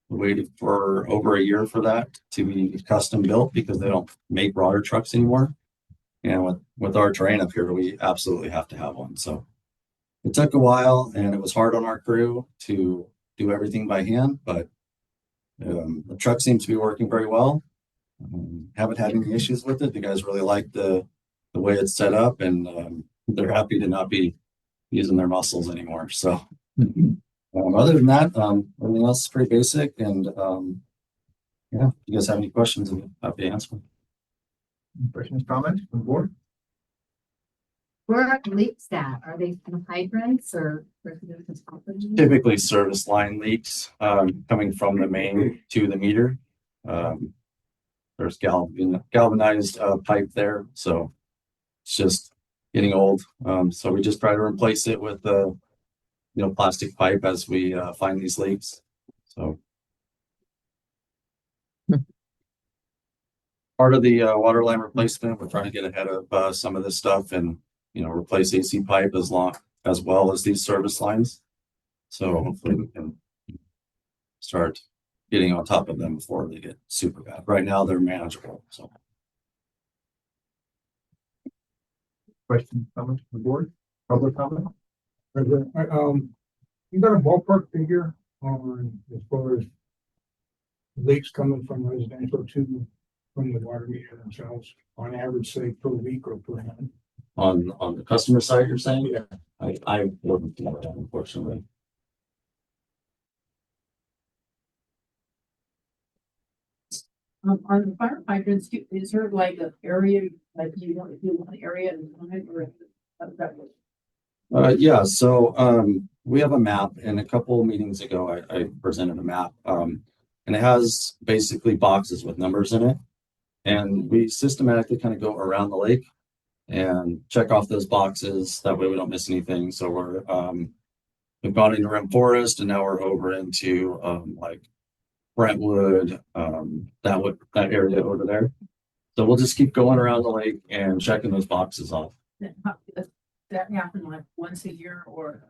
waited for over a year for that to be custom built because they don't make rotor trucks anymore. And with our terrain up here, we absolutely have to have one. So it took a while and it was hard on our crew to do everything by hand, but the truck seems to be working very well. Haven't had any issues with it. The guys really like the way it's set up, and they're happy to not be using their muscles anymore. So other than that, everything else is pretty basic. And if you guys have any questions, I'm happy to answer them. Questions, comments from the board? Where are the leaks at? Are they from hydrants or residential property? Typically service line leaks coming from the main to the meter. There's galvanized pipe there, so it's just getting old. So we just try to replace it with plastic pipe as we find these leaks. So part of the water line replacement, we're trying to get ahead of some of this stuff and replace AC pipe as well as these service lines. So hopefully we can start getting on top of them before they get super bad. Right now they're manageable. So Questions, comments from the board? Public comment? President, you got a ballpark figure on as far as leaks coming from residential to from the water meter themselves on average, say per week or per month? on the customer side, you're saying? Yeah. I wouldn't do that, unfortunately. On the fire hydrants, is there like an area, like you want an area in mind or how does that work? Yeah, so we have a map, and a couple of meetings ago I presented a map, and it has basically boxes with numbers in it, and we systematically kind of go around the lake and check off those boxes. That way we don't miss anything. So we've gone into Rim Forest and now we're over into, like Brentwood, that area over there. So we'll just keep going around the lake and checking those boxes off. Does that happen like once a year or?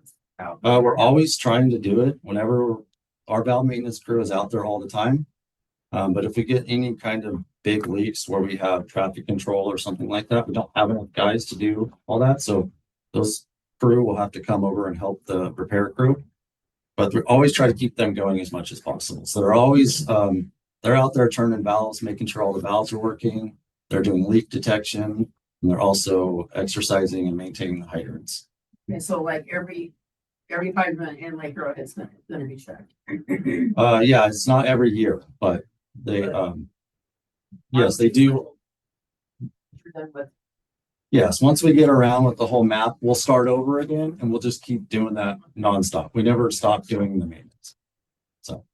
We're always trying to do it whenever our valve maintenance crew is out there all the time. But if we get any kind of big leaks where we have traffic control or something like that, we don't have enough guys to do all that. So those crew will have to come over and help the repair crew. But we always try to keep them going as much as possible. So they're always, they're out there turning valves, making sure all the valves are working. They're doing leak detection, and they're also exercising and maintaining the hydrants. And so like every hydrant in Lake Arrowhead is gonna be checked. Yeah, it's not every year, but they, yes, they do. You're done with. Yes, once we get around with the whole map, we'll start over again and we'll just keep doing that nonstop. We never stop doing the maintenance. So.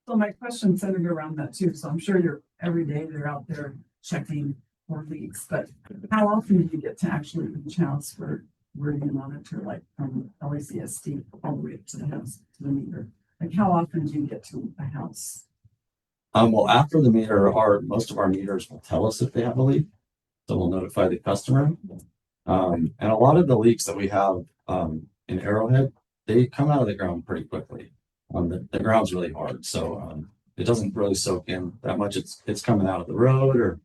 So my question centered around that too. So I'm sure every day they're out there checking for leaks, but how often do you get to actually reach house for where you monitor, like from LACSD all the way up to the house, to the meter? Like how often do you get to a house? Well, after the meter, most of our meters will tell us if they have a leak. So we'll notify the customer. And a lot of the leaks that we have in Arrowhead, they come out of the ground pretty quickly. The ground's really hard, so it doesn't really soak in that much. It's coming out of the road,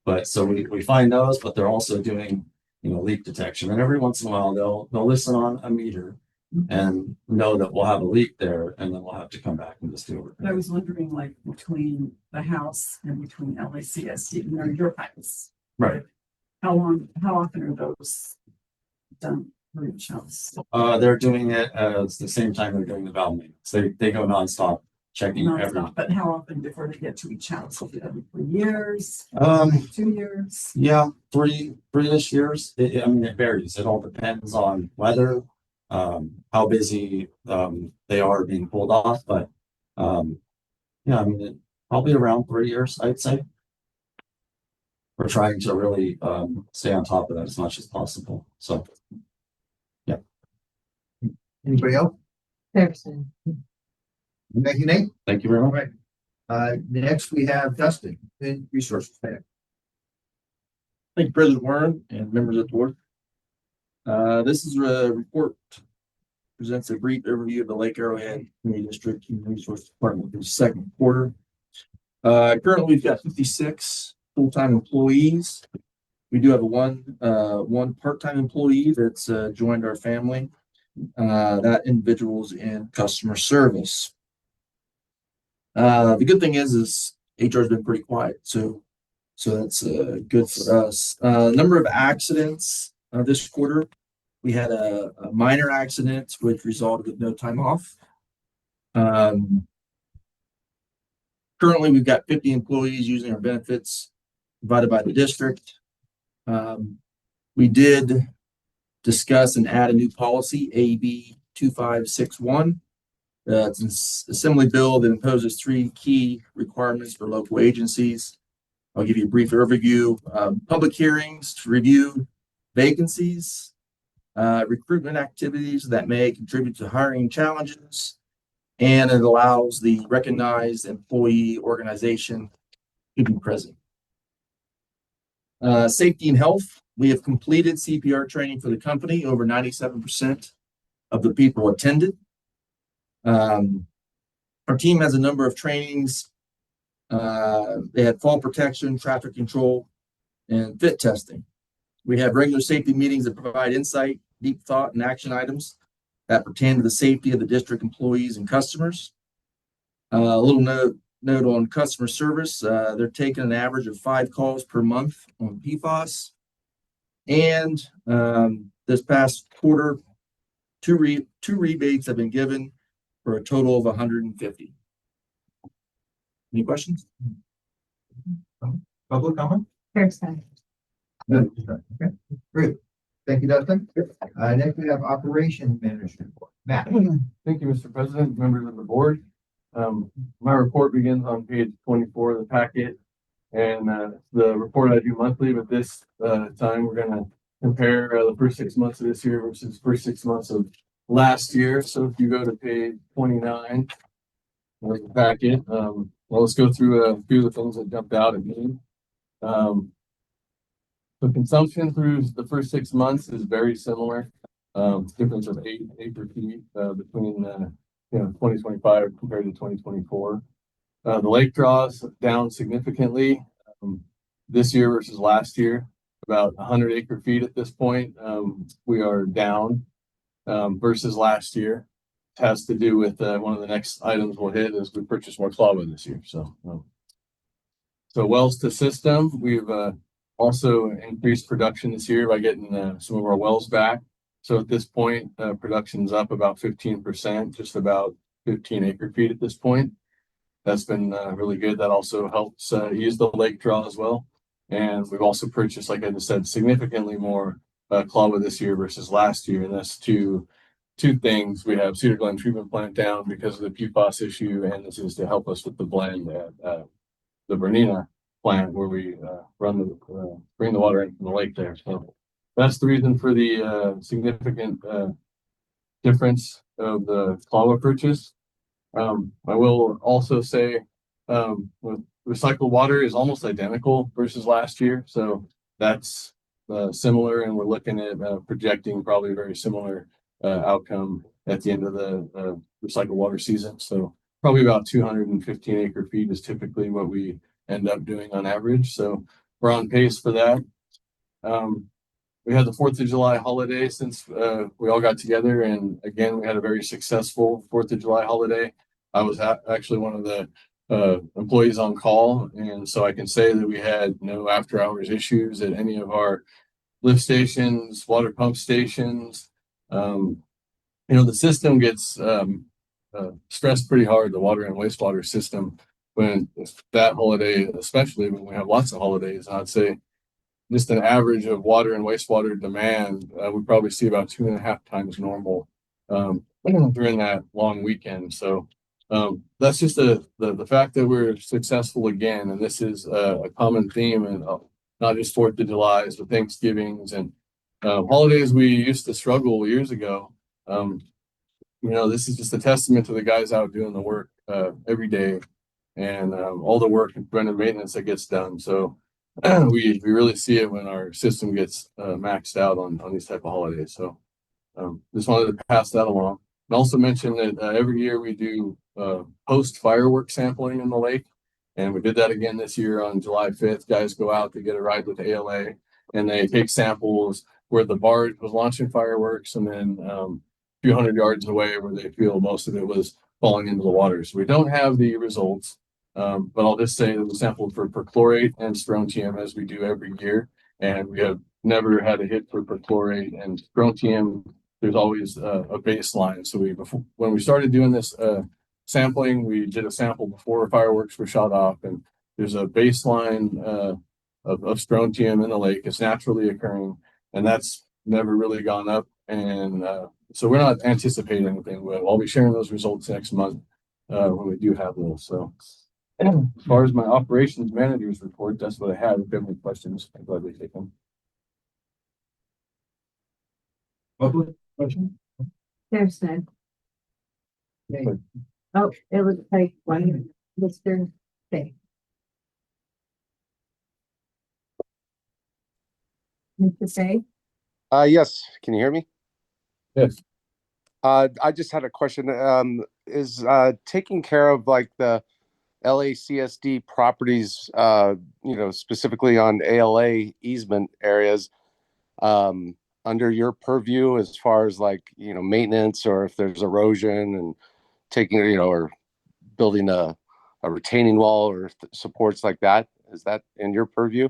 but so we find those, but they're also doing leak detection. And every once in a while they'll listen on a meter and know that we'll have a leak there, and then we'll have to come back and just do it. I was wondering, like between the house and between LACSD, your house. Right. How often are those done for each house? They're doing it at the same time they're doing the valve maintenance. They go nonstop checking every. But how often before they get to each house? Every 3 years? 2 years? Yeah, three-ish years. I mean, it varies. It all depends on weather, how busy they are being pulled off. But yeah, I mean, probably around 3 years, I'd say. We're trying to really stay on top of that as much as possible. So, yeah. Anybody else? Thurston. Thank you, Nate. Thank you very much. Next we have Dustin in Resources. Thank you, President Warren and members of the board. This is a report presents a brief overview of the Lake Arrowhead Community District Human Resource Department for the second quarter. Currently, we've got 56 full-time employees. We do have one part-time employee that's joined our family. That individual's in customer service. The good thing is HR has been pretty quiet, so that's good for us. Number of accidents this quarter, we had a minor accident which resulted with no time off. Currently, we've got 50 employees using our benefits provided by the district. We did discuss and add a new policy, AB 2561. It's an assembly bill that imposes 3 key requirements for local agencies. I'll give you a brief overview. Public hearings to review vacancies, recruitment activities that may contribute to hiring challenges, and it allows the recognized employee organization to be present. Safety and health. We have completed CPR training for the company. Over 97% of the people attended. Our team has a number of trainings. They had fall protection, traffic control, and fit testing. We have regular safety meetings that provide insight, deep thought, and action items that pertain to the safety of the district employees and customers. A little note on customer service. They're taking an average of 5 calls per month on PFAS. And this past quarter, two rebates have been given for a total of 150. Any questions? Public comment? Thurston. No. Okay, great. Thank you, Dustin. Next we have Operations Manager report. Matt. Thank you, Mr. President, members of the board. My report begins on page 24 of the packet. And the report I do monthly, but this time we're gonna compare the first 6 months of this year versus first 6 months of last year. So if you go to page 29 of the packet, well, let's go through a few of the things that jumped out at me. The consumption through the first 6 months is very similar. Difference of 8 acre-feet between 2025 compared to 2024. The lake draws down significantly this year versus last year, about 100 acre-feet at this point. We are down versus last year. It has to do with one of the next items we'll hit is we purchased more clava this year. So wells to system, we've also increased production this year by getting some of our wells back. So at this point, production's up about 15%, just about 15 acre-feet at this point. That's been really good. That also helps ease the lake draw as well. And we've also purchased, like I just said, significantly more clava this year versus last year. And that's two things. We have Cedar Glen treatment plant down because of the PFAS issue, and this is to help us with the blend at the Bernina plant where we bring the water in from the lake there. So that's the reason for the significant difference of the clava purchase. I will also say with recycled water is almost identical versus last year. So that's similar, and we're looking at projecting probably a very similar outcome at the end of the recycled water season. So probably about 215 acre-feet is typically what we end up doing on average. So we're on pace for that. We had the 4th of July holiday since we all got together, and again, we had a very successful 4th of July holiday. I was actually one of the employees on call, and so I can say that we had no after hours issues at any of our lift stations, water pump stations. The system gets stressed pretty hard, the water and wastewater system, when that holiday, especially when we have lots of holidays. I'd say just an average of water and wastewater demand, we probably see about 2.5 times normal during that long weekend. So that's just the fact that we're successful again, and this is a common theme, and not just 4th of July's, but Thanksgivings and holidays we used to struggle years ago. This is just a testament to the guys out doing the work every day, and all the work and preventive maintenance that gets done. So we really see it when our system gets maxed out on these type of holidays. So just wanted to pass that along. And also mention that every year we do post fireworks sampling in the lake. And we did that again this year on July 5th. Guys go out to get a ride with ALA, and they take samples where the barge was launching fireworks, and then a few hundred yards away where they feel most of it was falling into the water. So we don't have the results. But I'll just say that we sampled for perchlorate and strontium as we do every year. And we have never had a hit for perchlorate and strontium. There's always a baseline. So when we started doing this sampling, we did a sample before fireworks were shot off, and there's a baseline of strontium in the lake. It's naturally occurring, and that's never really gone up. And so we're not anticipating anything. I'll be sharing those results next month when we do have those. So as far as my operations manager's report, that's what I have. If you have any questions, I'd gladly take them. Public question? There's none. Oh, it looks like one, Mr. Fay. Mr. Fay? Yes, can you hear me? Yes. I just had a question. Is taking care of like the LACSD properties, specifically on ALA easement areas, under your purview as far as like, maintenance, or if there's erosion and taking, or building a retaining wall or supports like that? Is that in your purview?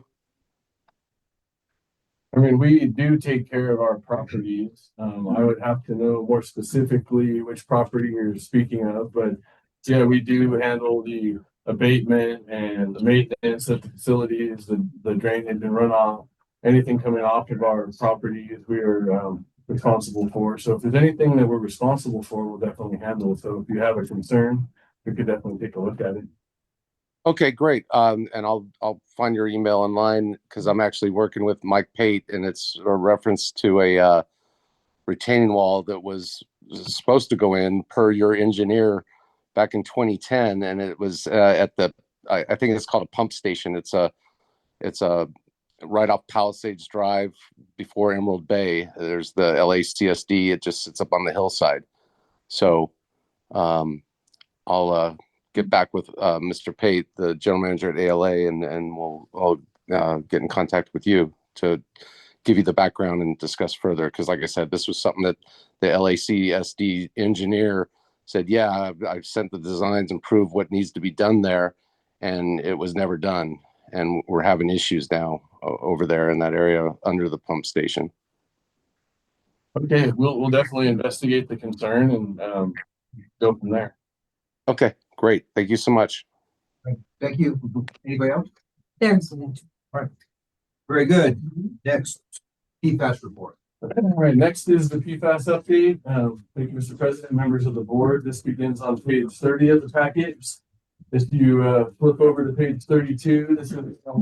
I mean, we do take care of our properties. I would have to know more specifically which property you're speaking of, but yeah, we do handle the abatement and the maintenance of the facilities, the drainage and runoff, anything coming off of our properties we are responsible for. So if there's anything that we're responsible for, we'll definitely handle it. So if you have a concern, we could definitely take a look at it. Okay, great. And I'll find your email online because I'm actually working with Mike Pate, and it's a reference to a retaining wall that was supposed to go in per your engineer back in 2010, and it was at the I think it's called a pump station. It's a right off Palisades Drive before Emerald Bay. There's the LACSD. It just sits up on the hillside. So I'll get back with Mr. Pate, the general manager at ALA, and I'll get in contact with you to give you the background and discuss further. Because, like I said, this was something that the LACSD engineer said, yeah, I've sent the designs and proved what needs to be done there, and it was never done. And we're having issues now over there in that area under the pump station. Okay, we'll definitely investigate the concern and go from there. Okay, great. Thank you so much. Thank you. Anybody else? There's. Very good. Next, PFAS report. All right, next is the PFAS update. Thank you, Mr. President, members of the board. This begins on page 30 of the package. If you flip over to page 32, this is I'll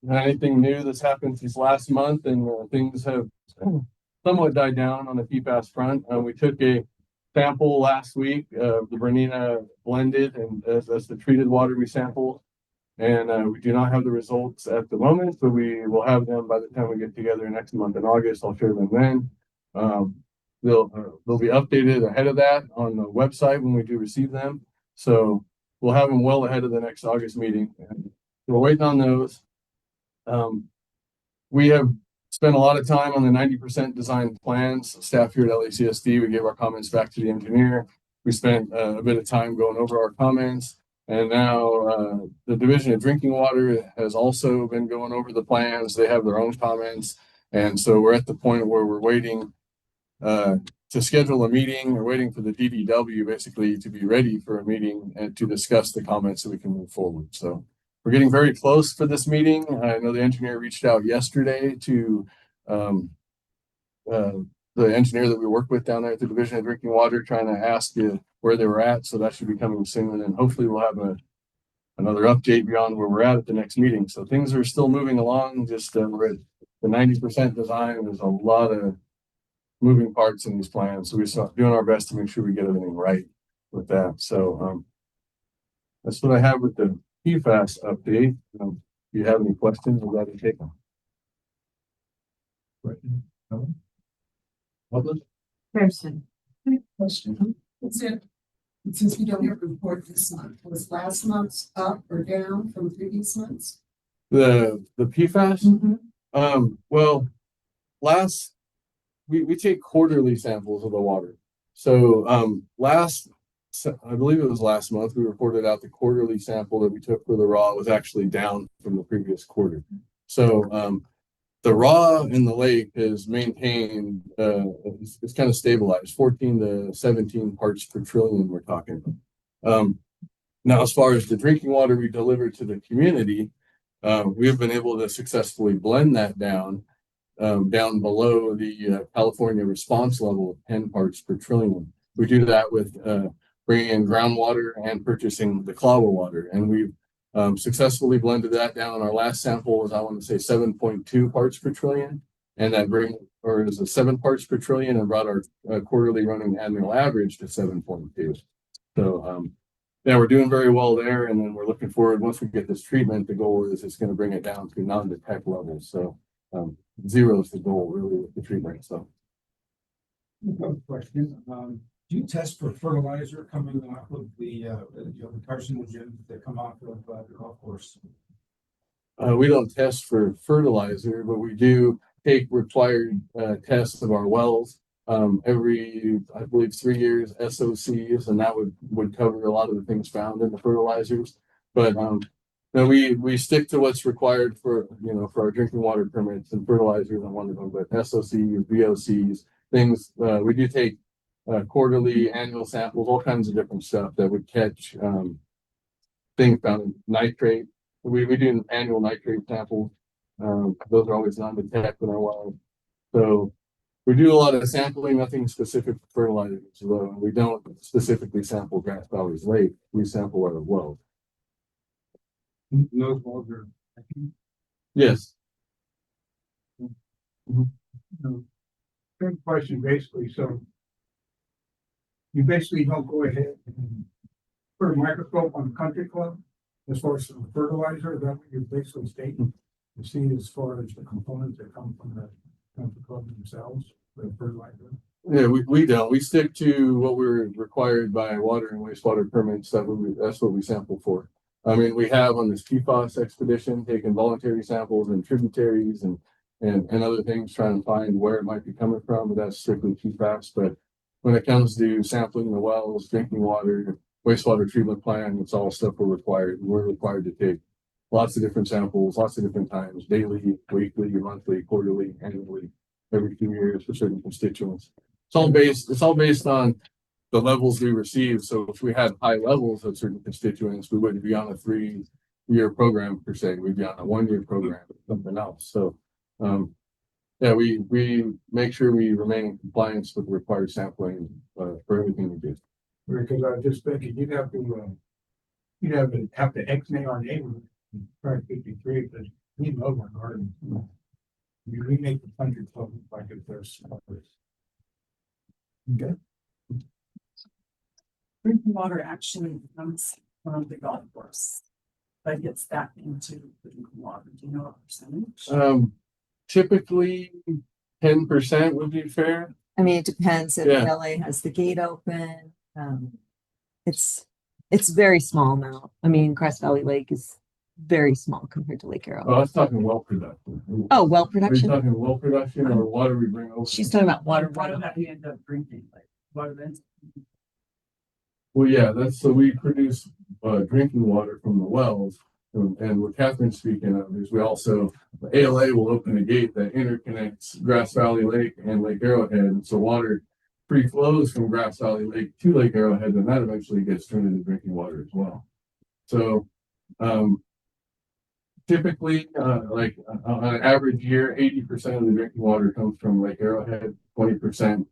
have anything new that's happened since last month, and things have somewhat died down on the PFAS front. We took a sample last week of the Bernina blended, and that's the treated water we sampled. And we do not have the results at the moment, but we will have them by the time we get together next month in August. I'll share them then. They'll be updated ahead of that on the website when we do receive them. So we'll have them well ahead of the next August meeting. And we're waiting on those. We have spent a lot of time on the 90% design plans. Staff here at LACSD, we gave our comments back to the engineer. We spent a bit of time going over our comments. And now the Division of Drinking Water has also been going over the plans. They have their own comments. And so we're at the point where we're waiting to schedule a meeting. We're waiting for the DDW basically to be ready for a meeting and to discuss the comments so we can move forward. So we're getting very close for this meeting. I know the engineer reached out yesterday to the engineer that we work with down there at the Division of Drinking Water, trying to ask you where they were at. So that should be coming soon. And hopefully we'll have another update beyond where we're at the next meeting. So things are still moving along. Just we're at the 90% design. There's a lot of moving parts in these plans. So we're doing our best to make sure we get everything right with that. So that's what I have with the PFAS update. If you have any questions, we're glad to take them. Person. Question. Since we don't have a report this month, was last month's up or down from previous months? The PFAS? Well, we take quarterly samples of the water. So I believe it was last month, we reported out the quarterly sample that we took for the raw was actually down from the previous quarter. So the raw in the lake is maintained, it's kind of stabilized, 14 to 17 parts per trillion we're talking about. Now, as far as the drinking water we deliver to the community, we have been able to successfully blend that down below the California response level of 10 parts per trillion. We do that with bringing in groundwater and purchasing the Clawa water. And we've successfully blended that down. Our last sample was, I want to say, 7.2 parts per trillion. And that is a 7 parts per trillion, and brought our quarterly running annual average to 7.2. So yeah, we're doing very well there. And then we're looking forward, once we get this treatment, the goal is it's going to bring it down to non-detect levels. So 0 is the goal really with the treatment. So question. Do you test for fertilizer coming off of the carcinogens that come off of the golf course? We don't test for fertilizer, but we do take required tests of our wells every, I believe, 3 years, SOCs, and that would cover a lot of the things found in the fertilizers. But no, we stick to what's required for our drinking water permits, and fertilizers are one of them. But SOCs, VOCs, things we do take quarterly, annual samples, all kinds of different stuff that would catch things found in nitrate. We do an annual nitrate sample. Those are always non-detect in our wells. So we do a lot of sampling, nothing specific for fertilizers. So we don't specifically sample Grass Valley's lake. We sample our wells. Those walls are. Yes. Third question, basically, so. You basically don't go ahead and put a microscope on the country club as far as the fertilizer, is that what you're basically stating? You see as far as the components that come from the country club themselves, the fertilizer? Yeah, we don't. We stick to what we're required by water and wastewater permits. That's what we sample for. I mean, we have on this PFAS expedition taken voluntary samples and tributaries and other things, trying to find where it might be coming from, but that's strictly PFAS. But when it comes to sampling the wells, drinking water, wastewater treatment plant, it's all stuff we're required. We're required to take lots of different samples, lots of different times, daily, weekly, monthly, quarterly, annually, every few years for certain constituents. It's all based on the levels we receive. So if we had high levels of certain constituents, we wouldn't be on a 3-year program per se. We'd be on a 1-year program or something else. So yeah, we make sure we remain in compliance with the required sampling for everything we do. Because I was just thinking, you'd have to X-nay our neighborhood, try 53, because we know our garden. You remake the country club look like if there's. Okay. Drinking water actually comes from the golf course. That gets back into the drinking water. Do you know what percentage? Typically 10% would be fair. I mean, it depends if Yeah. LA has the gate open. It's very small amount. I mean, Crest Valley Lake is very small compared to Lake Arrowhead. Oh, I was talking well production. Oh, well Are you production. talking well production or water we bring over? She's talking about water. Water that we end up drinking, like water that's. Well, yeah, so we produce drinking water from the wells. And what Catherine's speaking of is we also, the ALA will open a gate that interconnects Grass Valley Lake and Lake Arrowhead. And so water free flows from Grass Valley Lake to Lake Arrowhead, and that eventually gets turned into drinking water as well. So typically, like on an average year, 80% of the drinking water comes from Lake Arrowhead, 20%.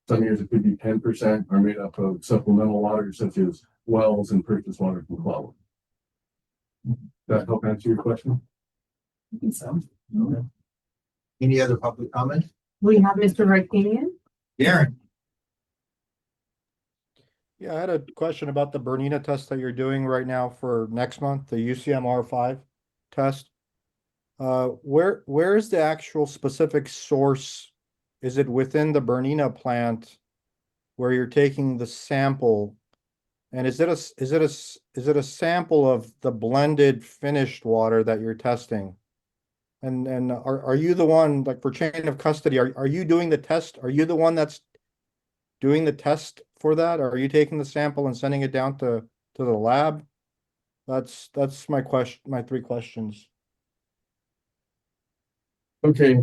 Some years it could be 10% are made up of supplemental water such as wells and purchased water from Cloud. Does that help answer your question? I think so. Okay. Any other public comment? We have Mr. Martinian. Darren? Yeah, I had a question about the Bernina test that you're doing right now for next month, the UCMR5 test. Where is the actual specific source? Is it within the Bernina plant where you're taking the sample? And is it a sample of the blended finished water that you're testing? And are you the one, like for chain of custody, are you doing the test? Are you the one that's doing the test for that? Or are you taking the sample and sending it down to the lab? That's my question, my 3 questions. Okay,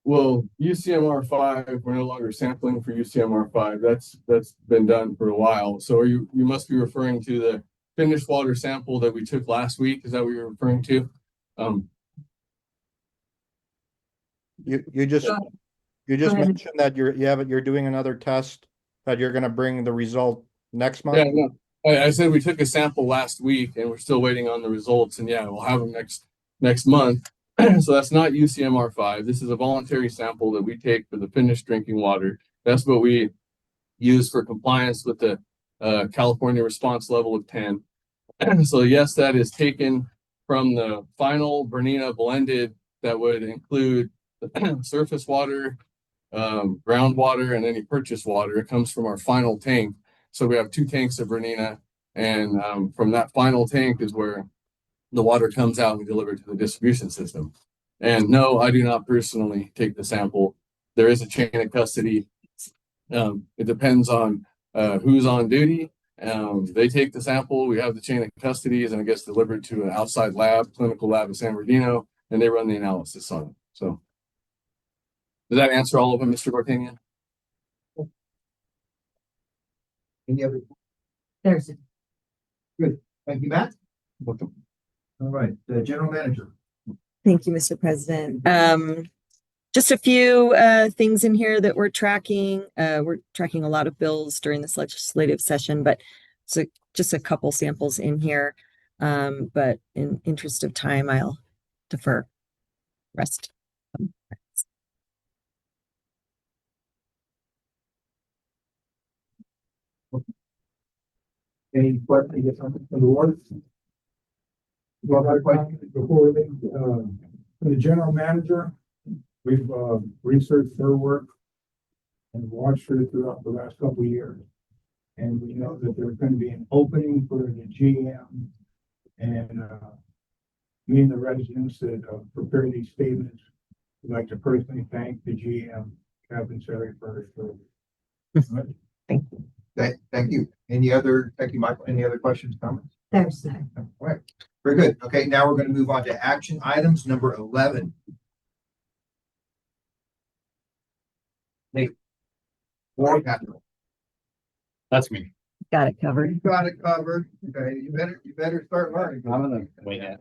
well, UCMR5, we're no longer sampling for UCMR5. That's been done for a while. So you must be referring to the finished water sample that we took last week. Is that what you're referring to? You just mentioned that you're doing another test that you're gonna bring the result next month. Yeah, no. I said we took a sample last week and we're still waiting on the results, and yeah, we'll have them next month. So that's not UCMR5. This is a voluntary sample that we take for the finished drinking water. That's what we use for compliance with the California response level of 10. So yes, that is taken from the final Bernina blended that would include the surface water, groundwater, and any purchased water. It comes from our final tank. So we have 2 tanks of Bernina, and from that final tank is where the water comes out and we deliver it to the distribution system. And no, I do not personally take the sample. There is a chain of custody. It depends on who's on duty. They take the sample, we have the chain of custodies, and it gets delivered to an outside lab, clinical lab in San Bernardino, and they run the analysis on it. So does that answer all of them, Mr. Bartanian? Any other? There's Good. Thank you, Matt. Welcome. All right, the general manager. Thank you, Mr. President. Just a few things in here that we're tracking. We're tracking a lot of bills during this legislative session, but so just a couple samples in here. But in interest of time, I'll defer rest. Any questions from the board? Well, my question before we leave, the general manager, we've, researched her work and watched her throughout the last couple of years. And we know that there's going to be an opening for the GM. And, me and the residents that prepare these statements, would like to personally thank the GM, Captain Sherry, for her service. Thank you. Thank you. Thank you, Michael. Any other questions, comments? There's none. All right, very good. Okay, now we're going to move on to action items number 11. Nate. Or capital. That's me. Got it covered. You got it covered. Okay, you better start learning. I'm gonna wait it.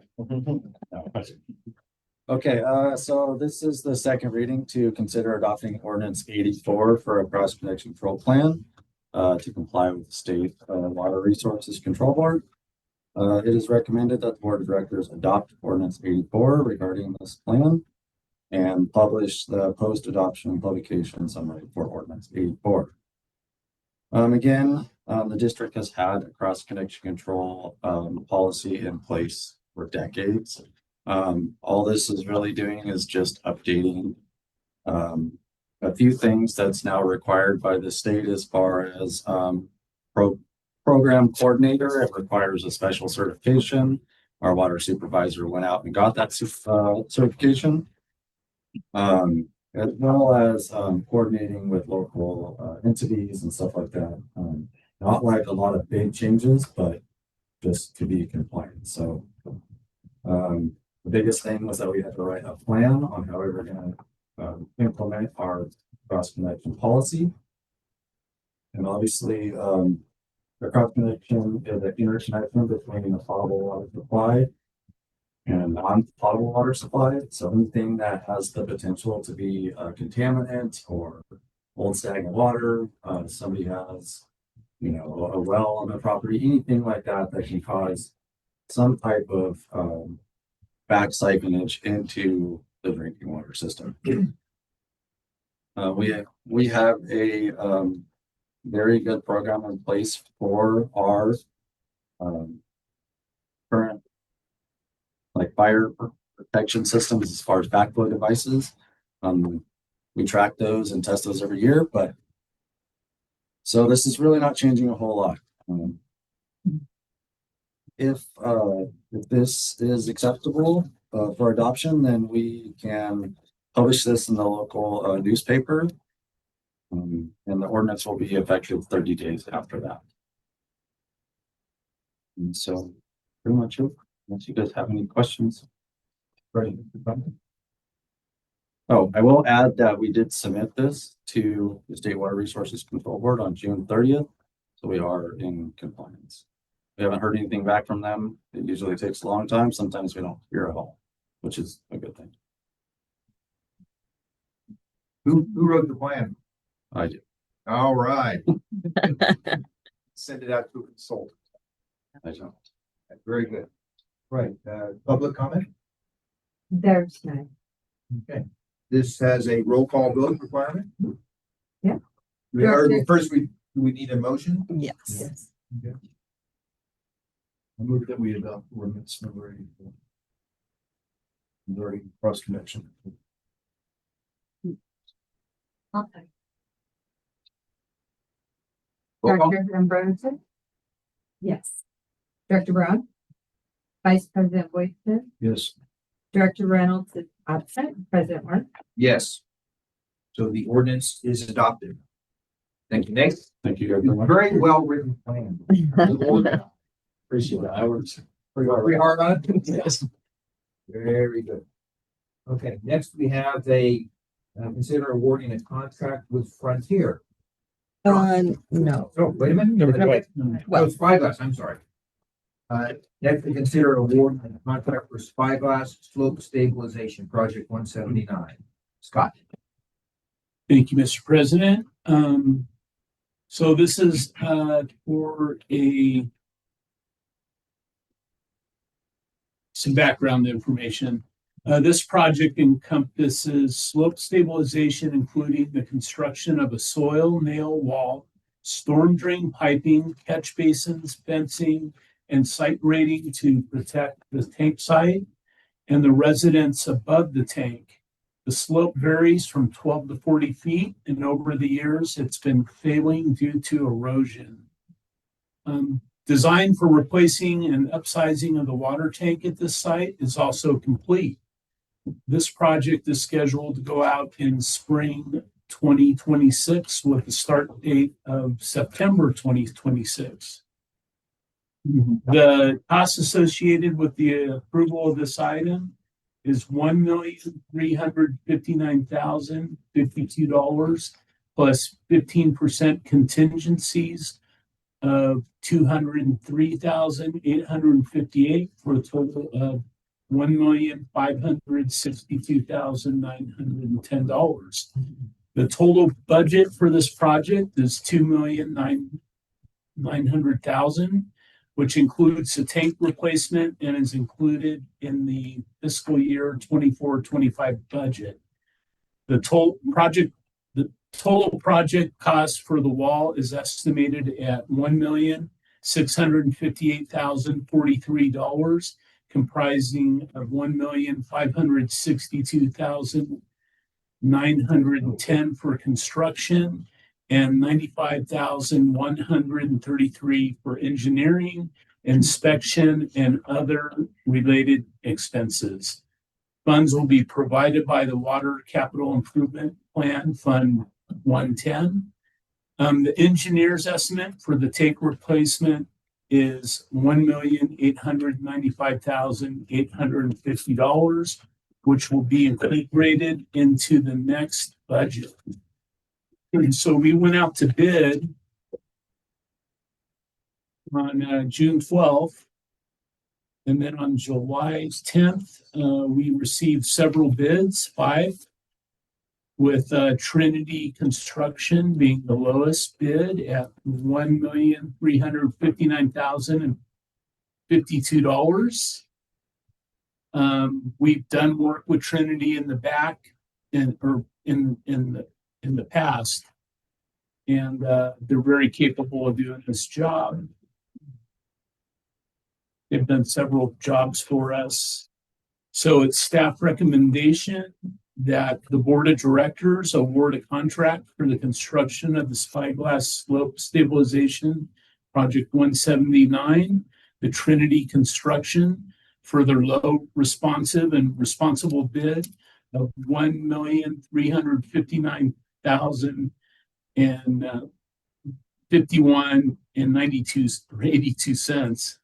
Okay, so this is the second reading to consider adopting ordinance 84 for a cross connection control plan to comply with the state water resources control board. It is recommended that the board of directors adopt ordinance 84 regarding this plan and publish the post-adoption publication summary for ordinance 84. Again, the district has had a cross connection control policy in place for decades. All this is really doing is just updating a few things that's now required by the state as far as program coordinator. It requires a special certification. Our water supervisor went out and got that certification. As well as coordinating with local entities and stuff like that. Not like a lot of big changes, but just to be compliant. So the biggest thing was that we had to write a plan on how we were going to implement our cross connection policy. And obviously, the cross connection is an interconnection between a potable water supply and non-potable water supply. So anything that has the potential to be a contaminant or old stagnant water, somebody has, a well on the property, anything like that that can cause some type of back siphonage into the drinking water system. We have a very good program in place for our current fire protection systems as far as backflow devices. We track those and test those every year, but so this is really not changing a whole lot. If this is acceptable for adoption, then we can publish this in the local newspaper, and the ordinance will be effective 30 days after that. And so pretty much it. Unless you guys have any questions. Ready? Oh, I will add that we did submit this to the State Water Resources Control Board on June 30th. So we are in compliance. We haven't heard anything back from them. It usually takes a long time. Sometimes we don't hear at all, which is a good thing. Who wrote the plan? I do. All right. Send it out to a consultant. I don't. Very good. Right, public comment? There's none. Okay. This has a roll call vote requirement? Yeah. First, do we need a motion? Yes. Okay. I move that we adopt ordinance number 84. Regarding cross connection. Okay. Roll call. Director Ambrose? Yes. Director Brown? Vice President Boyce? Yes. Director Reynolds is absent. President Mark? Yes. So the ordinance is adopted. Thank you, Nate. Thank you very much. Very well written plan. Appreciate that. I worked Pretty hard on it. Yes. Very good. Okay, next we have consider awarding a contract with Frontier. No. Oh, wait a minute. Well, It's Spyglass, I'm sorry. Next we consider awarding a contract for Spyglass Slope Stabilization Project 179. Scott. Thank you, Mr. President. So this is for a some background information. This project encompasses slope stabilization, including the construction of a soil nail wall, storm drain piping, catch basins, fencing, and site grading to protect the tank site and the residents above the tank. The slope varies from 12 to 40 feet, and over the years, it's been failing due to erosion. Design for replacing and upsizing of the water tank at this site is also complete. This project is scheduled to go out in spring 2026 with the start date of September 2026. The cost associated with the approval of this item is $1,359,052 plus 15% contingencies of $203,858 for a total of $1,562,910. The total budget for this project is $2,900,000, which includes the tank replacement and is included in the fiscal year 24-25 budget. The total project cost for the wall is estimated at $1,658,043, comprising of $1,562,910 for construction and $95,133 for engineering, inspection, and other related expenses. Funds will be provided by the Water Capital Improvement Plan, Fund 110. The engineer's estimate for the tank replacement is $1,895,850, which will be incorporated into the next budget. And so we went out to bid on June 12th. And then on July 10th, we received several bids, 5, with Trinity Construction being the lowest bid at $1,359,052. We've done work with Trinity in the back in the past, and they're very capable of doing this job. They've done several jobs for us. So it's staff recommendation that the board of directors award a contract for the construction of the spyglass slope stabilization project 179, the Trinity Construction, for their low responsive and responsible bid of $1,359,051.82.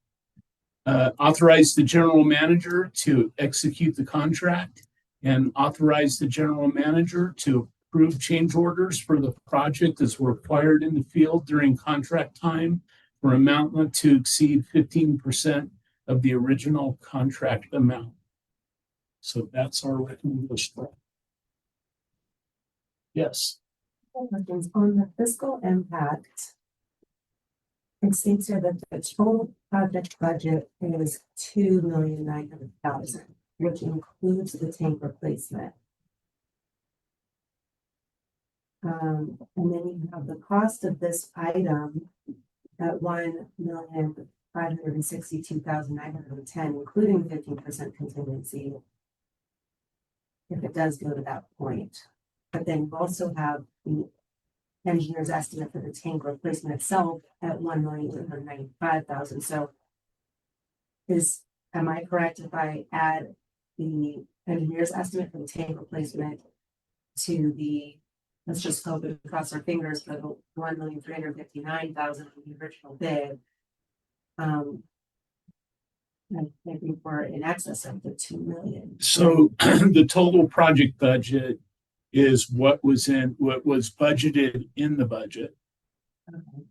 Authorize the general manager to execute the contract and authorize the general manager to approve change orders for the project as required in the field during contract time for amount not to exceed 15% of the original contract amount. So that's our recommendation. Yes. On the fiscal impact, it states here that the total project budget is $2,900,000, which includes the tank replacement. And then you have the cost of this item at $1,562,910, including 15% contingency, if it does go to that point. But then you also have the engineer's estimate for the tank replacement itself at $1,895,000. So am I correct if I add the engineer's estimate for the tank replacement to the, let's just hope it cross our fingers for the $1,359,000 from the original bid? I think we're in excess of the $2 million. So the total project budget is what was budgeted in the budget. Okay.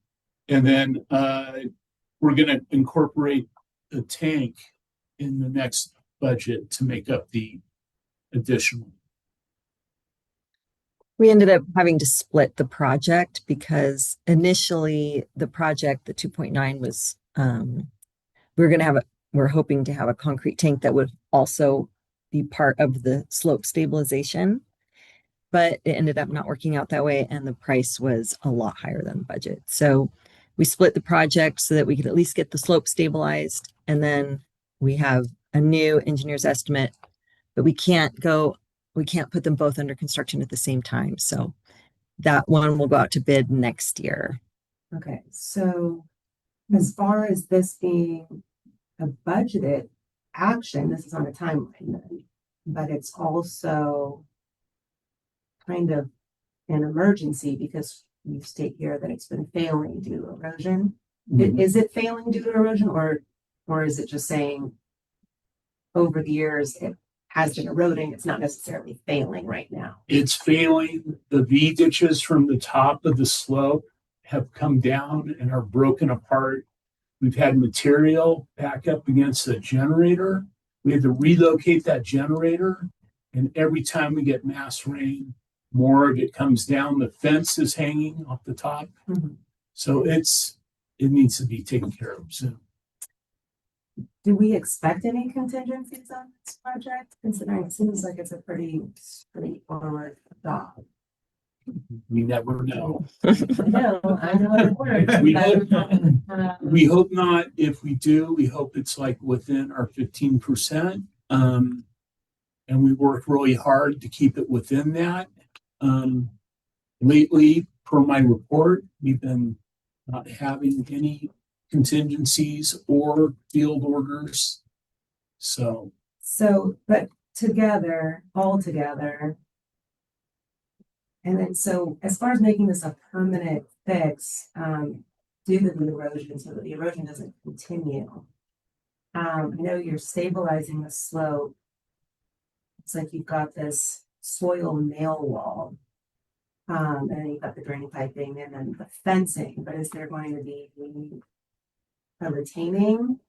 And then we're going to incorporate the tank in the next budget to make up the additional. We ended up having to split the project because initially the project, the 2.9 was, we were going to have we're hoping to have a concrete tank that would also be part of the slope stabilization. But it ended up not working out that way, and the price was a lot higher than the budget. So we split the project so that we could at least get the slope stabilized, and then we have a new engineer's estimate, but we can't put them both under construction at the same time. So that one will go out to bid next year. Okay, so as far as this being a budgeted action, this is on a timeline then, but it's also kind of an emergency because you state here that it's been failing due to erosion. Is it failing due to erosion, or is it just saying over the years it has been eroding? It's not necessarily failing right now. It's failing. The V ditches from the top of the slope have come down and are broken apart. We've had material back up against the generator. We had to relocate that generator. And every time we get mass rain, more of it comes down. The fence is hanging off the top. So it needs to be taken care of soon. Do we expect any contingencies on this project, considering it seems like it's a pretty straightforward job? We never know. I know it works. We hope not. If we do, we hope it's like within our 15%. And we work really hard to keep it within that. Lately, per my report, we've been not having any contingencies or field orders. So, but all together. And then, so as far as making this a permanent fix, due to the erosion, so that the erosion doesn't continue. I know you're stabilizing the slope. It's like you've got this soil nail wall. And then you've got the drain piping and then the fencing, but is there going to be a retaining?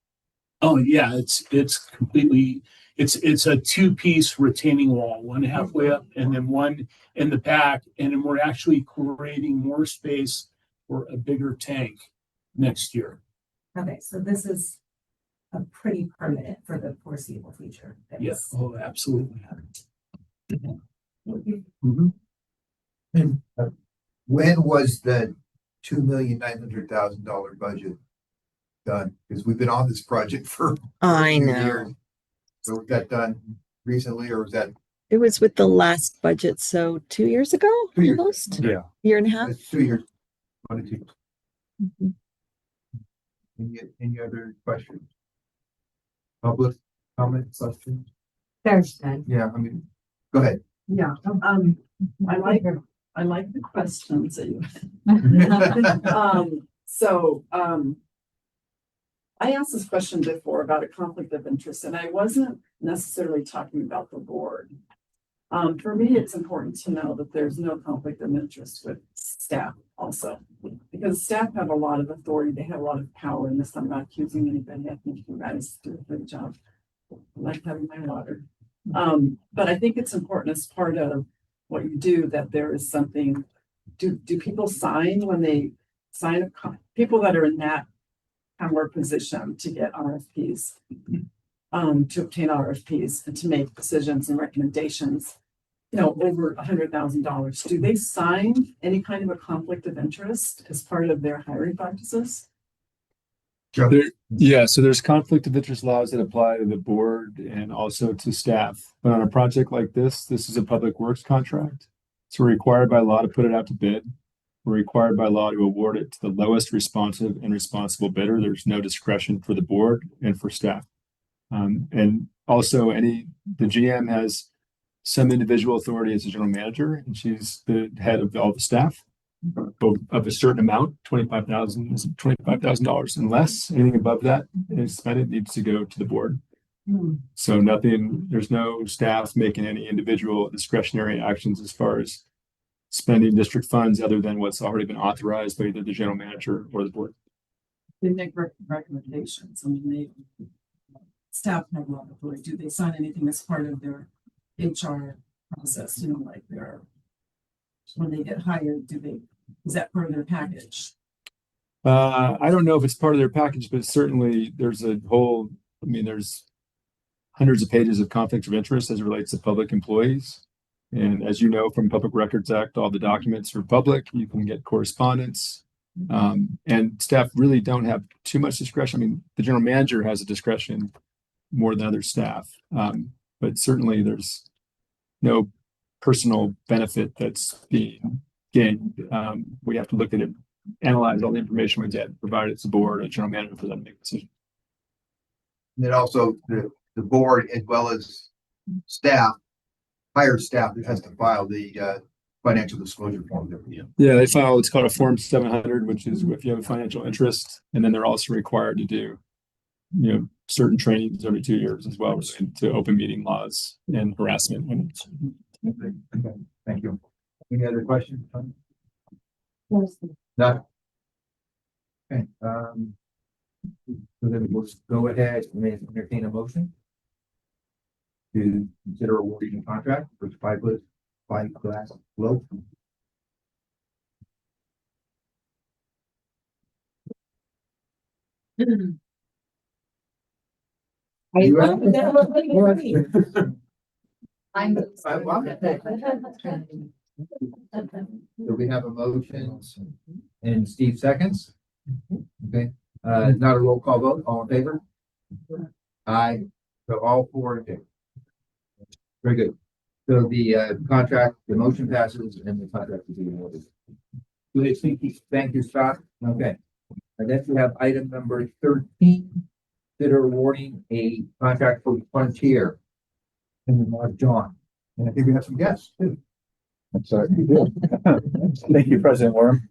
oh yeah, it's completely, it's a two-piece retaining wall, one halfway up and then one in the back. And then we're actually creating more space for a bigger tank next year. Okay, so this is a pretty permanent for the foreseeable future. Yes, oh, absolutely. And when was the $2,900,000 budget done? Because we've been on this project for I a few know. years. So was that done recently, or was that It was with the last budget, so 2 years ago, 2 years? almost, Yeah. year and a half. That's 2 years? 1 to 2. Any other questions? Public comments, questions? There's none. Yeah, I mean, go ahead. Yeah, I like the questions that you I asked this question before about a conflict of interest, and I wasn't necessarily talking about the board. For me, it's important to know that there's no conflict of interest with staff also, because staff have a lot of authority. They have a lot of power in this. I'm not accusing anybody. I think you guys do a good job. I like having my water. But I think it's important as part of what you do that there is something. Do people sign when they sign people that are in that our position to get RFPs, to obtain RFPs and to make decisions and recommendations, over $100,000. Do they sign any kind of a conflict of interest as part of their hiring practices? Joe? So there's conflict of interest laws that apply to the board and also to staff. But on a project like this is a public works contract. So we're required by law to put it out to bid. We're required by law to award it to the lowest responsive and responsible bidder. There's no discretion for the board and for staff. And also the GM has some individual authority as a general manager, and she's the head of all the staff of a certain amount, $25,000 and less. Anything above that is spent, it needs to go to the board. So there's no staff making any individual discretionary actions as far as spending district funds other than what's already been authorized by either the general manager or the board. They make recommendations. I mean, staff have a lot of authority. Do they sign anything as part of their HR process? Like when they get hired, is that part of their package? I don't know if it's part of their package, but certainly there's a whole I mean, there's hundreds of pages of conflict of interest as it relates to public employees. And as you know, from Public Records Act, all the documents are public. You can get correspondence. And staff really don't have too much discretion. I mean, the general manager has a discretion more than other staff. But certainly there's no personal benefit that's being gained. We have to look at it, analyze all the information we get, provide it to the board, a general manager for them to make a decision. And then also the board as well as staff, hired staff that has to file the financial disclosure form. Yeah, they file what's called a Form 700, which is if you have a financial interest, and then they're also required to do, certain trainings every 2 years as well related to open meeting laws and harassment. Okay, thank you. Any other questions? No. Okay, so then we'll go ahead and entertain a motion to consider awarding a contract for fiberglass globe. So we have a motion and Steve seconds. Okay, not a roll call vote, all in favor? Aye, so all four in favor. Very good. So the contract, the motion passes and the contract is being awarded. Thank you, Scott. Okay. And then we have item number 13, that are awarding a contract for Frontier. And John, and I think we have some guests too. I'm sorry. Thank you, President Worm.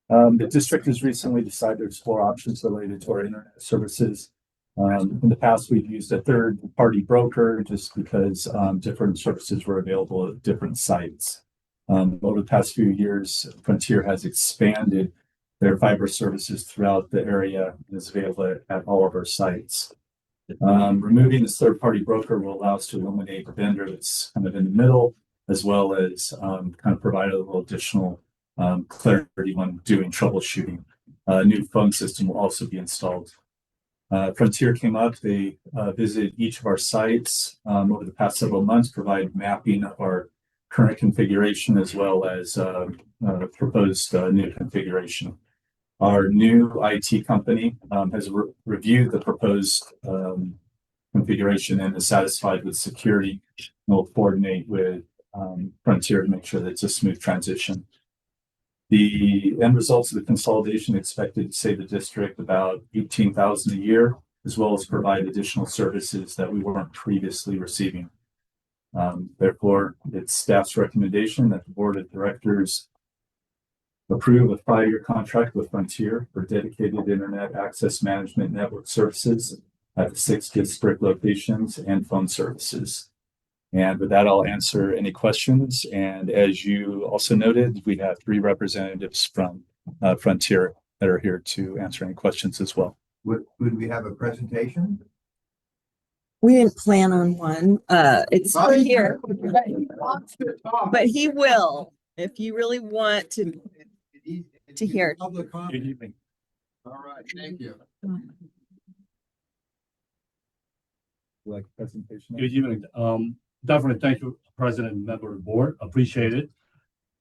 The district has recently decided to explore options related to our internet services. In the past, we've used a third-party broker just because different services were available at different sites. Over the past few years, Frontier has expanded their fiber services throughout the area and is available at all of our sites. Removing this third-party broker will allow us to eliminate a vendor that's kind of in the middle, as well as kind of provide a little additional clarity when doing troubleshooting. A new phone system will also be installed. Frontier came up, they visited each of our sites over the past several months, provide mapping of our current configuration as well as proposed new configuration. Our new IT company has reviewed the proposed configuration and is satisfied with security. We'll coordinate with Frontier to make sure that it's a smooth transition. The end results of the consolidation expected to save the district about $18,000 a year, as well as provide additional services that we weren't previously receiving. Therefore, it's staff's recommendation that the board of directors approve a 5-year contract with Frontier for dedicated internet access management network services at the 6 district locations and phone services. And with that, I'll answer any questions. And as you also noted, we have 3 representatives from Frontier that are here to answer any questions as well. Would we have a presentation? We didn't plan on one. It's for here, but he will if you really want to hear. Good evening. All right, thank you. Like presentation. Good evening. Definitely thank you, President and member of the board. Appreciate it.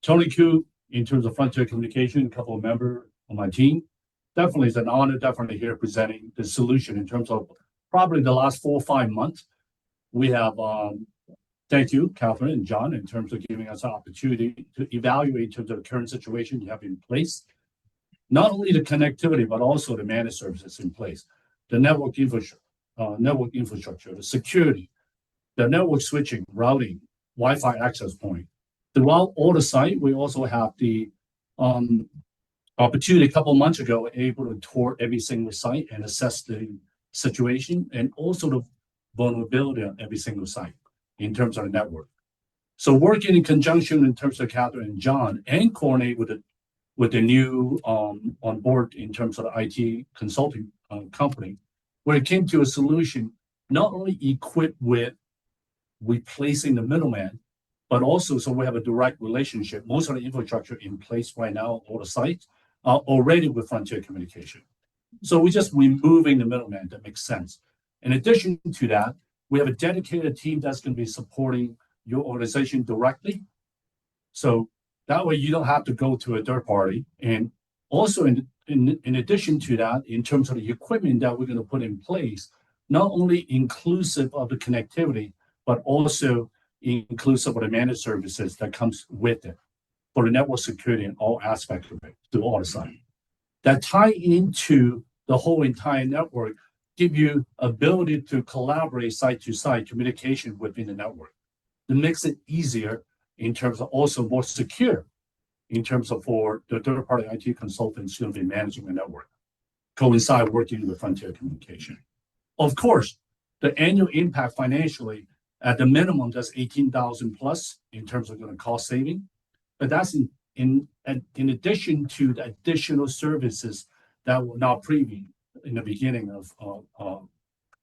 Tony Koo, in terms of Frontier Communication, a couple of members on my team. Definitely it's an honor, definitely here presenting the solution in terms of probably the last 4 or 5 months. We have, thank you, Catherine and John, in terms of giving us an opportunity to evaluate in terms of the current situation you have in place. Not only the connectivity, but also the managed services in place, the network infrastructure, the security, the network switching, routing, Wi-Fi access point. Throughout all the site, we also have the opportunity a couple of months ago, able to tour every single site and assess the situation and also the vulnerability on every single site in terms of the network. So working in conjunction in terms of Catherine and John and coordinate with the new on board in terms of the IT consulting company, where it came to a solution not only equipped with replacing the middleman, but also so we have a direct relationship. Most of the infrastructure in place right now, all the sites are already with Frontier Communication. So we're just removing the middleman. That makes sense. In addition to that, we have a dedicated team that's going to be supporting your organization directly. So that way you don't have to go to a third party. And also in addition to that, in terms of the equipment that we're going to put in place, not only inclusive of the connectivity, but also inclusive of the managed services that comes with it for the network security and all aspects of it to all the sites. That tie into the whole entire network, give you ability to collaborate site to site communication within the network. It makes it easier in terms of also more secure in terms of for the third party IT consultants going to be managing the network, coincide working with Frontier Communication. Of course, the annual impact financially at the minimum, that's 18,000 plus in terms of going to cost saving. But that's in addition to the additional services that were not preview in the beginning of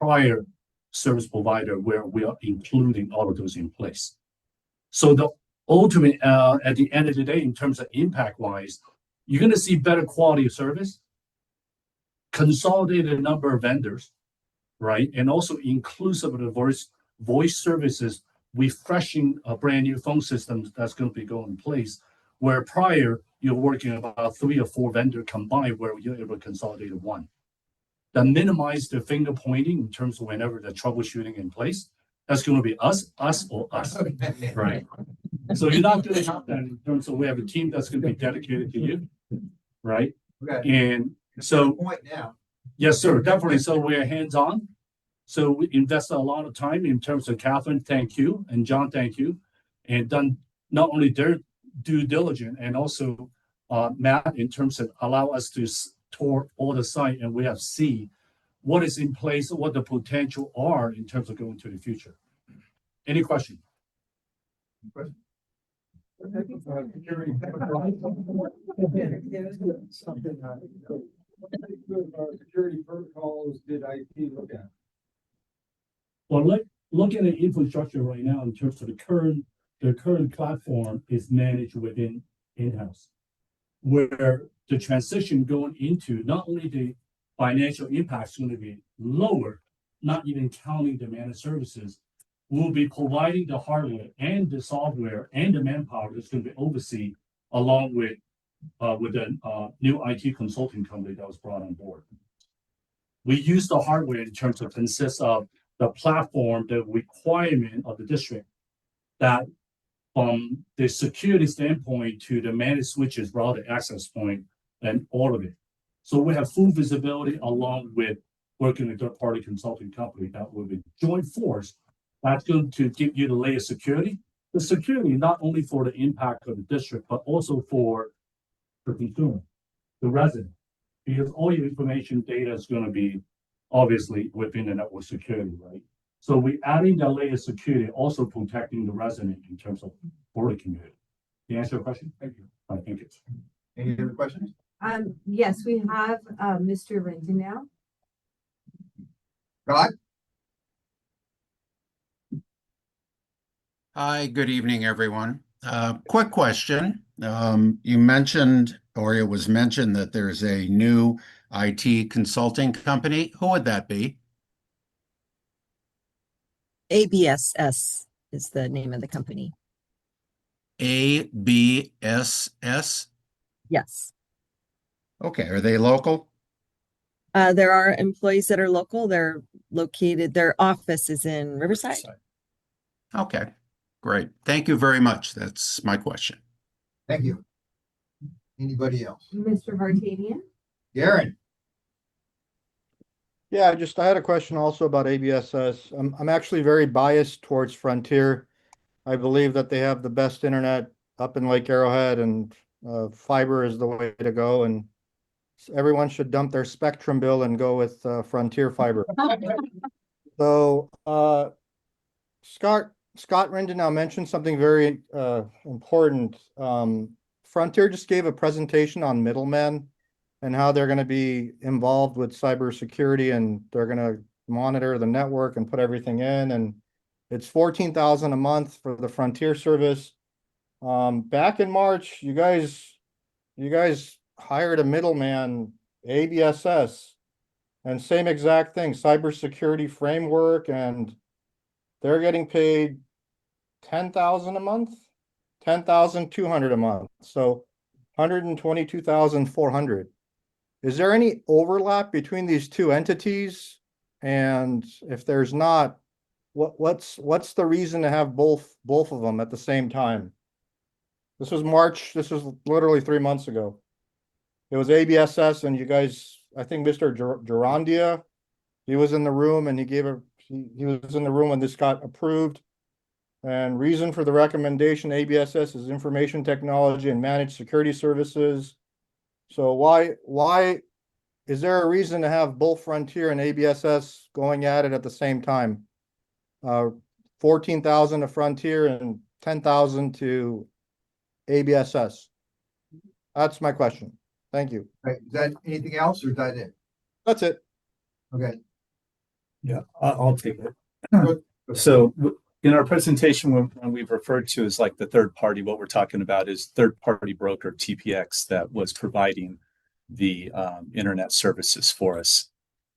prior service provider where we are including all of those in place. So the ultimate, at the end of the day, in terms of impact wise, you're going to see better quality of service, consolidated number of vendors, right? And also inclusive of the voice services, refreshing a brand new phone system that's going to be going in place, where prior you're working about 3 or 4 vendor combined where you're able to consolidate to one. That minimize the finger pointing in terms of whenever the troubleshooting in place. That's going to be us, or us, right? So you're not going to have that in terms of we have a team that's going to be dedicated to you, right? Okay. And so, Point now. yes, sir, definitely. So we're hands-on. So we invest a lot of time in terms of Catherine, thank you, and John, thank you, and done not only their due diligence and also Matt in terms of allow us to tour all the site and we have see what is in place, what the potential are in terms of going to the future. Any question? Security protocols did IT look at? Well, looking at infrastructure right now in terms of the current platform is managed within in-house, where the transition going into not only the financial impact is going to be lower, not even counting the managed services, we'll be providing the hardware and the software and the manpower that's going to be overseen along with the new IT consulting company that was brought on board. We use the hardware in terms of consists of the platform, the requirement of the district that from the security standpoint to the managed switches, router access point, and all of it. So we have full visibility along with working with third-party consulting company that will be joint force. That's going to give you the layer of security. The security not only for the impact of the district, but also for the consumer, the resident, because all your information data is going to be obviously within the network security, right? So we adding the layer of security, also protecting the resident in terms of for the community. To answer your question? Thank you. I think it's. Any other questions? Yes, we have, Mr. Renton now. Scott? Hi, good evening, everyone. Quick question. You mentioned, or it was mentioned that there's a new IT consulting company. Who would that be? ABSS is the name of the company. ABSS? Yes. Okay, are they local? There are employees that are local. They're located, their office is in Riverside. Okay, great. Thank you very much. That's my question. Thank you. Anybody else? Mr. Vartanian? Garen? Yeah, I had a question also about ABSS. I'm actually very biased towards Frontier. I believe that they have the best internet up in Lake Arrowhead, and fiber is the way to go. And everyone should dump their Spectrum bill and go with Frontier Fiber. So Scott Rendon now mentioned something very important. Frontier just gave a presentation on middlemen and how they're going to be involved with cybersecurity, and they're going to monitor the network and put everything in. And it's $14,000 a month for the Frontier service. Back in March, you guys hired a middleman, ABSS, And same exact thing, cybersecurity framework, and they're getting paid 10,000 a month, 10,200 a month, so 122,400. Is there any overlap between these two entities? And if there's not, what's the reason to have both of them at the same time? This was March, this was literally 3 months ago. It was ABSS, and you guys, I think Mr. Gerondia, he was in the room, and he was in the room when this got approved. And reason for the recommendation, ABSS is information technology and managed security services. So why is there a reason to have both Frontier and ABSS going at it at the same time? 14,000 to Frontier and 10,000 to ABSS. That's my question. Thank you. Right, is that anything else or is that it? That's it. Okay. Yeah, I'll take it. Good. So in our presentation, when we've referred to as like the third party, what we're talking about is third party broker TPX that was providing the internet services for us.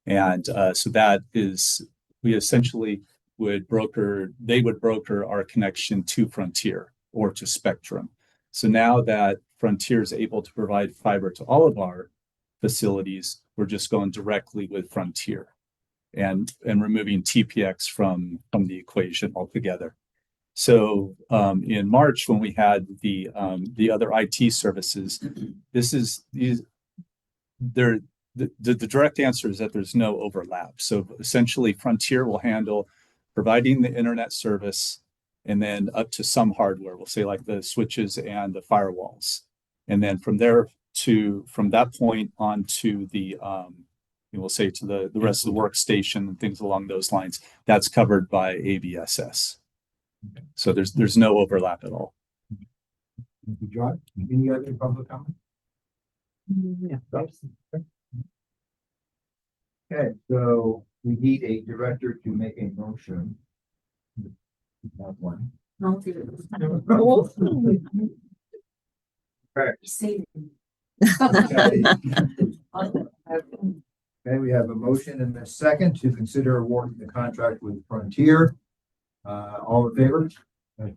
And so that is, we essentially they would broker our connection to Frontier or to Spectrum. So now that Frontier is able to provide fiber to all of our facilities, we're just going directly with Frontier and removing TPX from the equation altogether. So in March, when we had the other IT services, the direct answer is that there's no overlap. So essentially, Frontier will handle providing the internet service, and then up to some hardware, we'll say like the switches and the firewalls, and then from that point on to the we'll say to the rest of the workstation and things along those lines. That's covered by ABSS. So there's no overlap at all. Thank you, John. Any other public comment? Yeah. Okay, so we need a director to make a motion. Not one. I'll do it. Correct. Say Okay, we have a motion and a second to consider awarding the contract with Frontier. All in favor? Okay,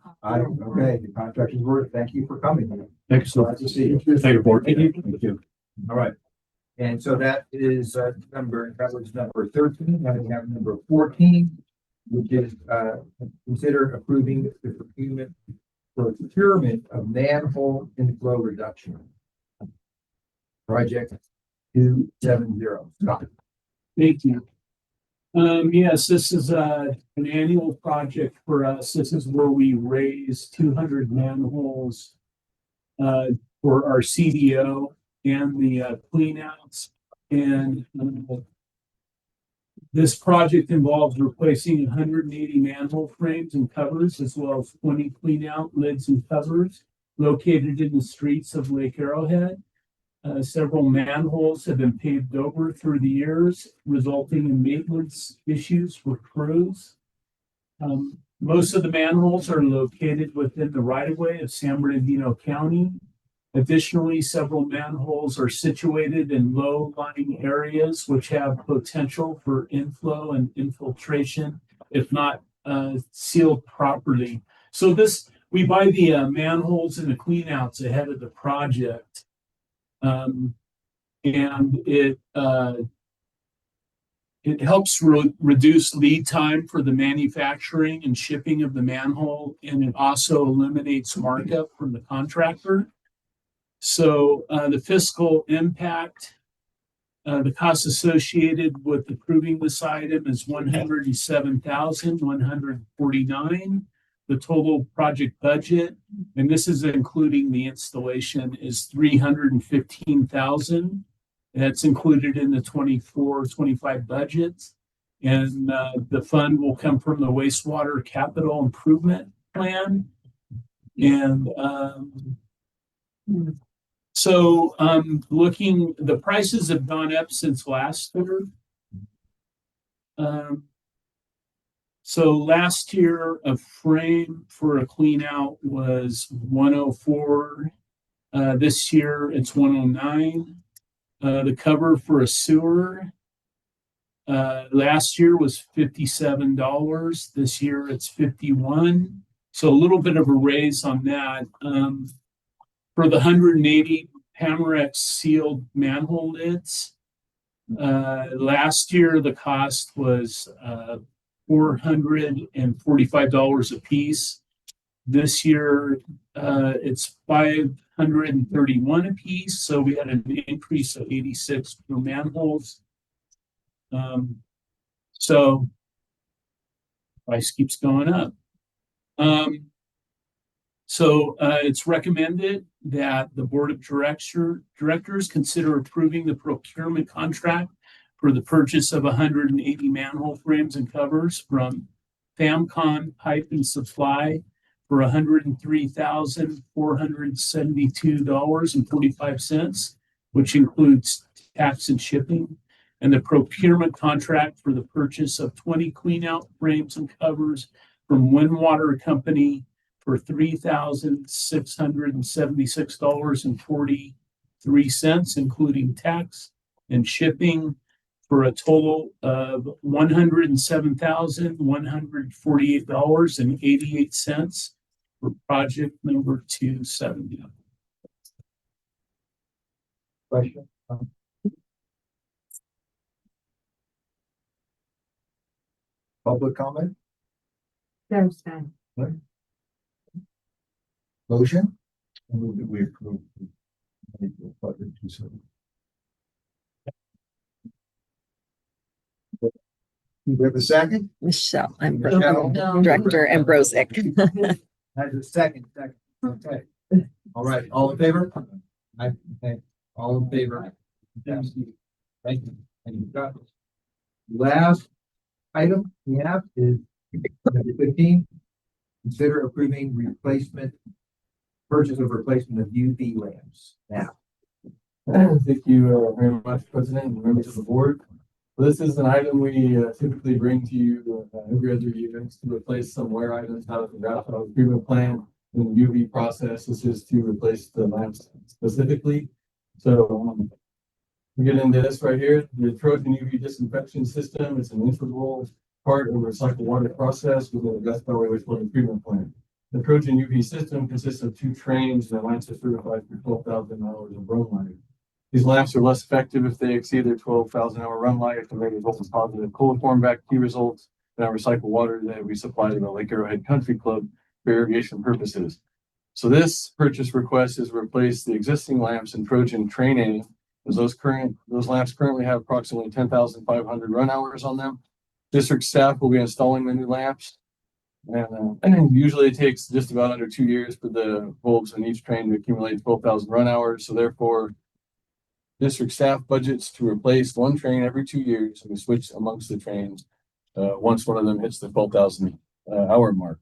the contract is awarded. Thank you for coming. Thank you so Glad to see you. Thank you, board. Thank you. All right. And so that is number 13. Now we have number 14, which is consider approving the procurement of manhole inflow reduction. Project 270. Scott. Thank you. Yes, this is an annual project for us. This is where we raise 200 manholes for our CDO and the clean outs. And this project involves replacing 180 manhole frames and covers, as well as 20 clean out lids and covers located in the streets of Lake Arrowhead. Several manholes have been paved over through the years, resulting in maintenance issues for crews. Most of the manholes are located within the right-of-way of San Bernardino County. Additionally, several manholes are situated in low-lying areas which have potential for inflow and infiltration if not sealed properly. So we buy the manholes and the cleanouts ahead of the project. And it helps reduce lead time for the manufacturing and shipping of the manhole, and it also eliminates markup from the contractor. So the fiscal impact, the cost associated with approving this item is $107,149. The total project budget, and this is including the installation, is $315,000. That's included in the 24-25 budgets. And the fund will come from the wastewater capital improvement plan. And so the prices have gone up since last year. So last year, a frame for a clean out was 104. This year, it's 109. The cover for a sewer Last year was $57. This year it's 51. So a little bit of a raise on that. For the 180 Pamerex sealed manhole lids, last year the cost was $445 a piece. This year, it's $531 a piece, so we had an increase of 86 per manholes. So price keeps going up. It's recommended that the board of directors consider approving the procurement contract for the purchase of 180 manhole frames and covers from FAMCon Pipe and Supply for $103,472.45, which includes tax and shipping, and the procurement contract for the purchase of 20 cleanout frames and covers from Windwater Company for $3,676.43, including tax and shipping, for a total of $107,148.88 for project number 270. Question? Public comment? There's none. Motion? I move that we approve the budget 270. Do we have a second? Michelle, Michelle. Director Ambrosic. Has a second. Okay. All right, all in favor? Okay. All in favor? Thank you. Thank you. Last item we have is number 15. Consider approving purchase of replacement of UV lamps. Now, Thank you very much, President and members of the board. This is an item we typically bring to you every other year to replace some wear items out of the ground treatment plant in the UV process. This is to replace the lamps specifically. So we get into this right here, the Trojan UV disinfection system. It's an integral part of the recycled water process within the gas power wastewater treatment plant. The Trojan UV system consists of 2 trains that lamps are certified for 12,000 hours of run life. These lamps are less effective if they exceed their 12,000 hour run life, and may result in positive coliform bacteria results in our recycled water that we supply to the Lake Arrowhead Country Club for irrigation purposes. So this purchase request is to replace the existing lamps in Trojan Train A, as those lamps currently have approximately 10,500 run hours on them. District staff will be installing the new lamps. And usually it takes just about under 2 years for the bulbs in each train to accumulate 12,000 run hours. So therefore, district staff budgets to replace 1 train every 2 years, and we switch amongst the trains once one of them hits the 12,000 hour mark.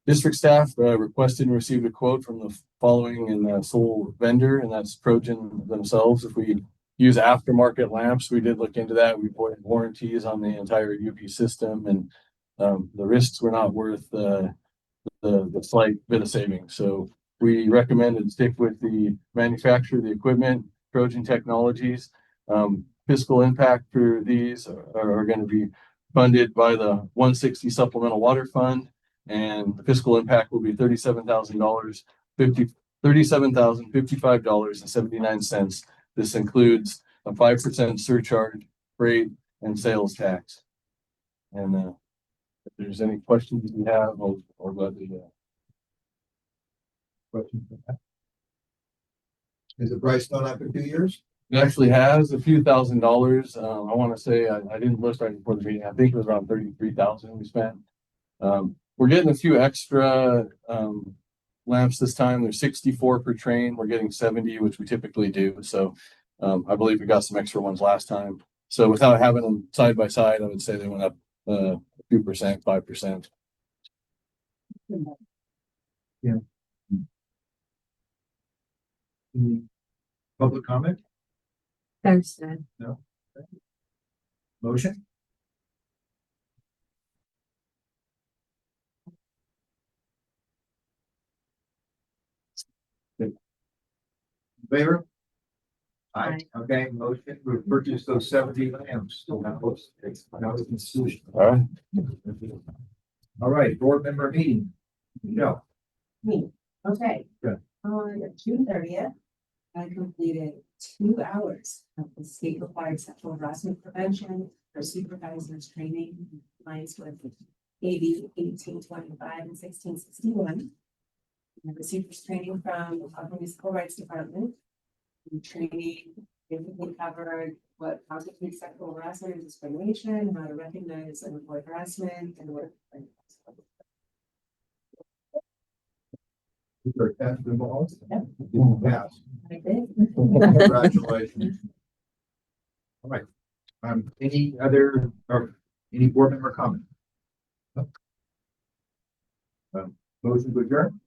District staff requested and received a quote from the following and sole vendor, and that's Trojan themselves. If we use aftermarket lamps, we did look into that. We bought warranties on the entire UV system, and the risks were not worth the slight bit of savings. So we recommended stick with the manufacturer of the equipment, Trojan Technologies. Fiscal impact for these are going to be funded by the 160 Supplemental Water Fund, and the fiscal impact will be $37,055.79. This includes a 5% surcharge, freight, and sales tax. And if there's any questions you have, I'll let the questions. Is the price gone up in 2 years? It actually has a few $1,000s. I want to say I didn't list right before the meeting. I think it was around 33,000 we spent. We're getting a few extra lamps this time. There's 64 per train. We're getting 70, which we typically do. So I believe we got some extra ones last time. So without having them side by side, I would say they went up a few percent, 5%. Yeah. Any public comment? There's none. No. Motion? In favor? Aye. Okay, motion to purchase those 70 lambs. Now it's institutional. All right. All right, board member meeting. No. Me, okay. Good. On June 30th, I completed 2 hours of the state required sexual harassment prevention for supervisors training in compliance with AB 1825 and 1661. I received this training from the California Civil Rights Department. The training basically covered what constitutes sexual harassment and discrimination, how to recognize and avoid harassment, and what. Pass the ball. Yep. Pass. I did. Congratulations. All right. Any other, or any board member comment? No? Motion to adjourn?